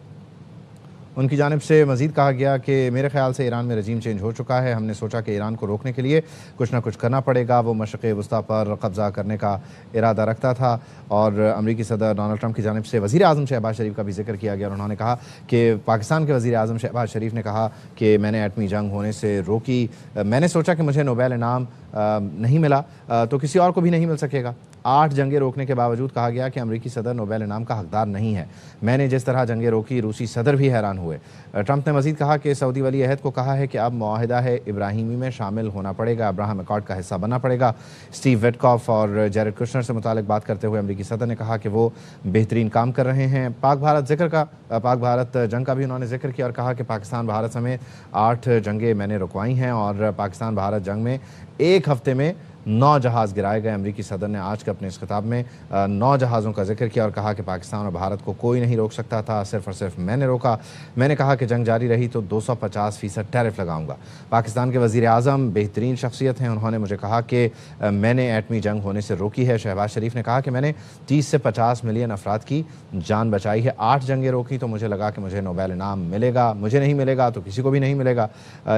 उनकी जानिब से मज़ीद कहा गया कि मेरे ख्याल से ईरान में रजीम चेंज हो चुका है। हमने सोचा कि ईरान को रोकने के लिए कुछ ना कुछ करना पड़ेगा। वो मशरिक़ वस्ता पर कब्ज़ा करने का इरादा रखता था। और अमरीकी सदर डोनाल्ड ट्रंप की जानिब से वज़ीर आज़म शहबाज शरीफ का भी जिक्र किया गया और उन्होंने कहा कि पाकिस्तान के वज़ीर आज़म शहबाज शरीफ ने कहा कि मैंने एटमी जंग होने से रोकी। मैंने सोचा कि मुझे नोबेल इनाम नहीं मिला तो किसी और को भी नहीं मिल सकेगा। 8 जंगें रोकने के बावजूद कहा गया कि अमरीकी सदर नोबेल इनाम का हकदार नहीं है। मैंने जिस तरह जंगें रोकी, रूसी सदर भी हैरान हुए। ट्रंप ने मजीद कहा कि सऊदी वली अहद को कहा है कि अब मुआहिदा है इब्राहिमी में शामिल होना पड़ेगा, अब्राहम अकॉर्ड का हिस्सा बनना पड़ेगा। स्टीव विटकॉफ और जेरेड कुशनर से मुतालिक बात करते हुए अमरीकी सदर ने कहा कि वो बेहतरीन काम कर रहे हैं। पाक भारत जंग का भी उन्होंने जिक्र किया और कहा कि पाकिस्तान भारत समेत 8 जंगें मैंने रुकवाई हैं और पाकिस्तान भारत जंग में 1 हफ्ते में 9 जहाज़ गिराए गए। अमरीकी सदर ने आज के अपने इस खिताब में 9 जहाज़ों का जिक्र किया और कहा कि पाकिस्तान और भारत को कोई नहीं रोक सकता था, सिर्फ और सिर्फ मैंने रोका। मैंने कहा कि जंग जारी रही तो 250% टैरिफ लगाऊंगा। पाकिस्तान के वज़ीर आज़म बेहतरीन शख्सियत हैं। उन्होंने मुझे कहा कि मैंने एटमी जंग होने से रोकी है। शहबाज शरीफ ने कहा कि मैंने 30 से 50 मिलियन अफराद की जान बचाई है। 8 जंगें रोकी तो मुझे लगा कि मुझे नोबेल इनाम मिलेगा। मुझे नहीं मिलेगा तो किसी को भी नहीं मिलेगा,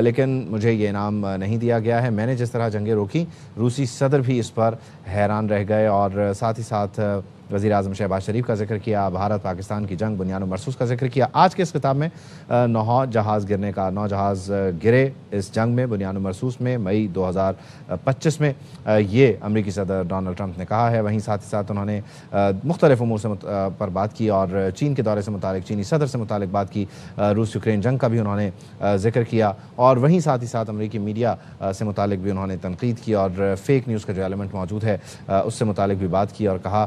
लेकिन मुझे ये इनाम नहीं दिया गया है। मैंने जिस तरह जंगें रोकी, रूसी सदर भी इस पर हैरान रह गए। और साथ ही साथ वज़ीर आज़म शहबाज शरीफ का जिक्र किया, भारत पाकिस्तान की जंग बुनियाद मरसूस का जिक्र किया। आज के इस खिताब में 9 जहाज़ गिरने का, 9 जहाज़ गिरे इस जंग में बुनियाद मरसूस में मई 2025 में, ये अमरीकी सदर डोनाल्ड ट्रंप ने कहा है। वहीं साथ ही साथ उन्होंने मुख्तलिफ उमूर से पर बात की और चीन के दौरे से मुतालिक, चीनी सदर से मुतालिक बात की। रूस यूक्रेन जंग का भी उन्होंने जिक्र किया और वहीं साथ ही साथ अमरीकी मीडिया से मुतालिक भी उन्होंने तनकीद की और फेक न्यूज़ का जो एलिमेंट मौजूद है उससे मुतालिक भी बात की और कहा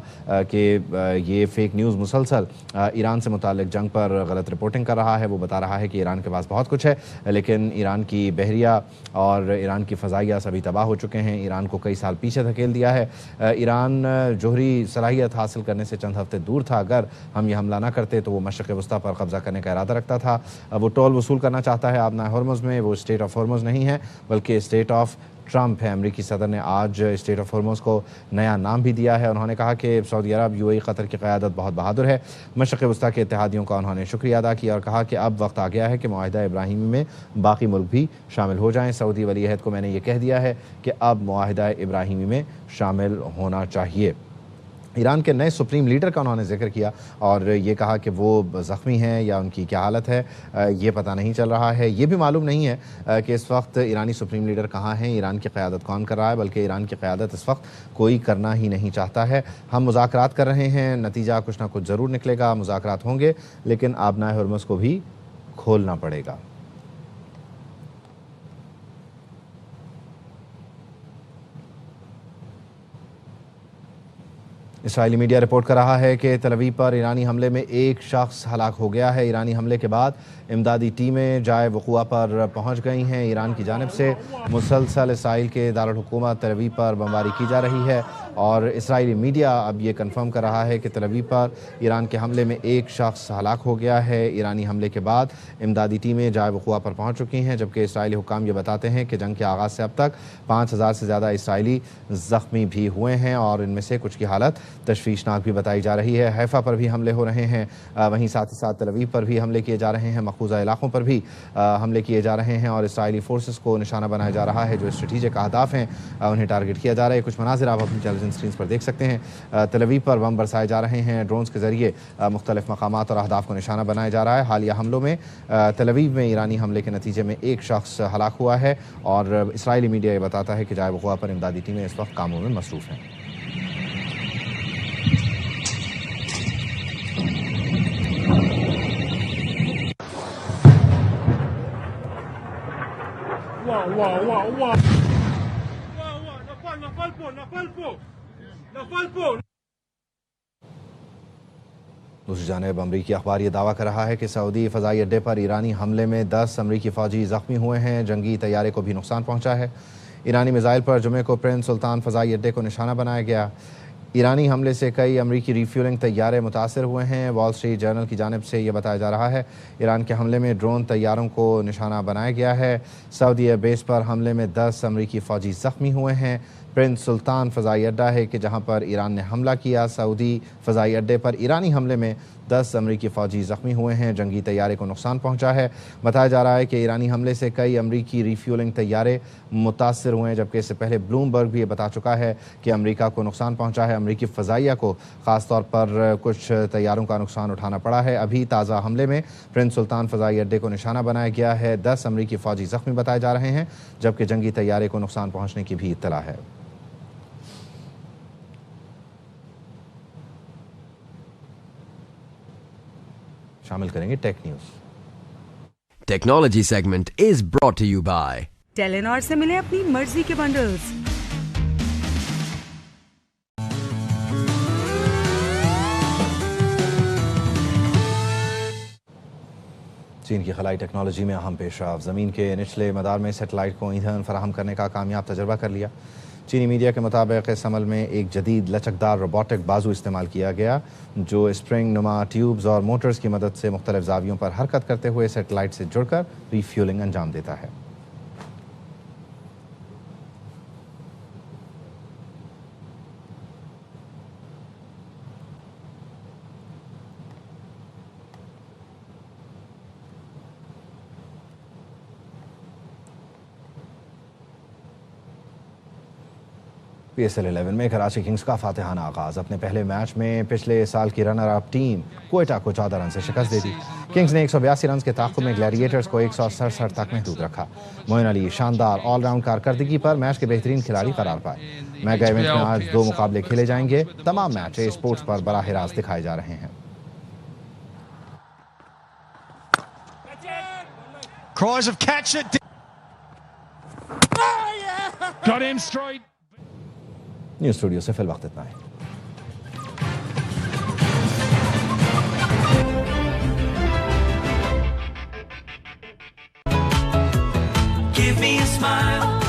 कि ये फेक न्यूज़ मुसलसल ईरान से मुतालिक जंग पर गलत रिपोर्टिंग कर रहा है। वो बता रहा है कि ईरान के पास बहुत कुछ है, लेकिन ईरान की बहरिया और ईरान की फ़ज़ाइया सभी तबाह हो चुके हैं। ईरान को कई साल पीछे धकेल दिया है। ईरान जोहरी सलाहियत हासिल करने से चंद हफ्ते दूर था। अगर हम ये हमला ना करते तो वो मशरिक़ वस्ता पर कब्ज़ा करने का इरादा रखता था। वो टोल वसूल करना चाहता है आबना हॉर्मुज़ में। वो स्टेट ऑफ हॉर्मुज़ नहीं है बल्कि स्टेट ऑफ ट्रंप है। अमरीकी सदर ने आज स्टेट ऑफ हॉर्मुज़ को नया नाम भी दिया है। उन्होंने कहा कि सऊदी अरब, यूएई, कतर की क़यादत बहुत बहादुर है। मशरिक़ वस्ता के इत्तेहादियों का उन्होंने शुक्रिया अदा किया और कहा कि अब वक्त आ गया है कि मुआहिदा इब्राहिमी में बाकी मुल्क भी शामिल हो जाएँ। सऊदी वली अहद को मैंने ये कह दिया है कि अब मुआहिदा इब्राहिमी में शामिल होना चाहिए। ईरान के नए सुप्रीम लीडर का उन्होंने जिक्र किया और ये कहा कि वो ज़ख्मी हैं या उनकी क्या हालत है ये पता नहीं चल रहा है। ये भी मालूम नहीं है कि इस वक्त ईरानी सुप्रीम लीडर कहाँ हैं, ईरान की क़यादत कौन कर रहा है, बल्कि ईरान की क़यादत इस वक्त कोई करना ही नहीं चाहता है। हम मुज़ाकरात कर रहे हैं, नतीजा कुछ ना कुछ ज़रूर निकलेगा, मुज़ाकरात होंगे, लेकिन आबना हॉर्मुज़ को भी खोलना पड़ेगा। इसराइली मीडिया रिपोर्ट कर रहा है कि तल अवीव पर ईरानी हमले में 1 शख्स हलाक हो गया है। ईरानी हमले के बाद इमदादी टीमें जाए वक़ुआ पर पहुंच गई हैं। ईरान की जानिब से मुसलसल इसराइल के दारुल हुकूमत तल अवीव पर बमबारी की जा रही है और इसराइली मीडिया अब ये कन्फर्म कर रहा है कि तल अवीव पर ईरान के हमले में 1 शख्स हलाक हो गया है। ईरानी हमले के बाद इमदादी टीमें जाए वक़ुआ पर पहुँच चुकी हैं, जबकि इसराइली हुकाम ये बताते हैं कि जंग के आगाज़ से अब तक 5000 से ज़्यादा इसराइली ज़ख्मी भी हुए हैं और इनमें से कुछ की हालत तशवीशनाक भी बताई जा रही है। हैफा पर भी हमले हो रहे हैं, वहीं साथ ही साथ तल अवीव पर भी हमले किए जा रहे हैं, मक़बूज़ा इलाक़ों पर भी हमले किए जा रहे हैं और इसराइली फोर्सेस को निशाना बनाया जा रहा है। जो स्ट्रेटेजिक अहदाफ हैं उन्हें टारगेट किया जा रहा है। कुछ मनाज़िर आप अपनी टेलीविजन स्क्रीन पर देख सकते हैं। तल अवीव पर बम बरसाए जा रहे हैं, ड्रोन्स के ज़रिए मुख्तलिफ मकामात और अहदाफ को निशाना बनाया जा रहा है। हालिया हमलों में तल अवीव में ईरानी हमले के नतीजे में 1 शख्स हलाक हुआ है और इसराइली मीडिया ये बताता है कि जाए वक़ुआ पर इमदादी टीमें इस वक्त कामों में मसरूफ़ हैं। दूसरी जानिब अमरीकी अखबार ये दावा कर रहा है कि सऊदी फ़ज़ाई अड्डे पर ईरानी हमले में 10 अमरीकी फ़ौजी ज़ख्मी हुए हैं। जंगी तैयारे को भी नुकसान पहुंचा है। ईरानी मिसाइल पर जुमे को प्रिंस सुल्तान फ़ज़ाई अड्डे को निशाना बनाया गया। ईरानी हमले से कई अमरीकी रिफ्यूलिंग तैयारे मुतासर हुए हैं। वॉल स्ट्रीट जर्नल की जानिब से यह बताया जा रहा है ईरान के हमले में ड्रोन तैयारों को निशाना बनाया गया है। सऊदी बेस पर हमले में 10 अमरीकी फ़ौजी ज़ख्मी हुए हैं। प्रिंस सुल्तान फ़ज़ाई अड्डा है कि जहां पर ईरान ने हमला किया। सऊदी फ़ज़ाई अड्डे पर ईरानी हमले में 10 अमरीकी फ़ौजी ज़ख्मी हुए हैं। जंगी तैयारे को नुकसान पहुंचा है। बताया जा रहा है कि ईरानी हमले से कई अमरीकी रीफ्यूलिंग तैयारे मुतासर हुए हैं, जबकि इससे पहले ब्लूमबर्ग भी ये बता चुका है कि अमरीका को नुकसान पहुंचा है। अमरीकी फ़ज़ाइया को ख़ास तौर पर कुछ तैयारों का नुकसान उठाना पड़ा है। अभी ताज़ा हमले में प्रिंस सुल्तान फ़ज़ाई अड्डे को निशाना बनाया गया है। 10 अमरीकी फ़ौजी ज़ख्मी बताए जा रहे हैं, जबकि जंगी तैयारे को नुकसान पहुंचने की भी इत्तला है। शामिल करेंगे tech news. Technology segment is brought to you by Telenor से मिले अपनी मर्जी के बंडल्स। चीन की खलाई टेक्नोलॉजी में अहम पेशरफ। ज़मीन के निचले मदार में सेटेलाइट को ईंधन फराहम करने का कामयाब तजर्बा कर लिया। चीनी मीडिया के मुताबिक इस अमल में एक जदीद लचकदार रोबोटिक बाजू इस्तेमाल किया गया, जो स्प्रिंग नुमा ट्यूब्स और मोटर्स की मदद से मुख्तलिफ जावियों पर हरकत करते हुए सेटेलाइट से जुड़कर रीफ्यूलिंग अंजाम देता है। PSL 11 में कराची किंग्स का फातिहाना आगाज। अपने पहले मैच में पिछले साल की रनर अप टीम कोयटा को 14 रन से शिकस्त दे दी। किंग्स ने 182 रन के ताक़ुब में ग्लैडिएटर्स को 167 तक महदूद रखा। मोइन अली शानदार ऑलराउंड कारकर्दगी पर मैच के बेहतरीन खिलाड़ी करार पाए। मेगा इवेंट में आज 2 मुकाबले खेले जाएंगे। तमाम मैच ए स्पोर्ट्स पर बराह रास्त दिखाए जा रहे हैं। Cries of catch it. Got him straight. News studio से फिल वक्त इतना है। Give me a smile.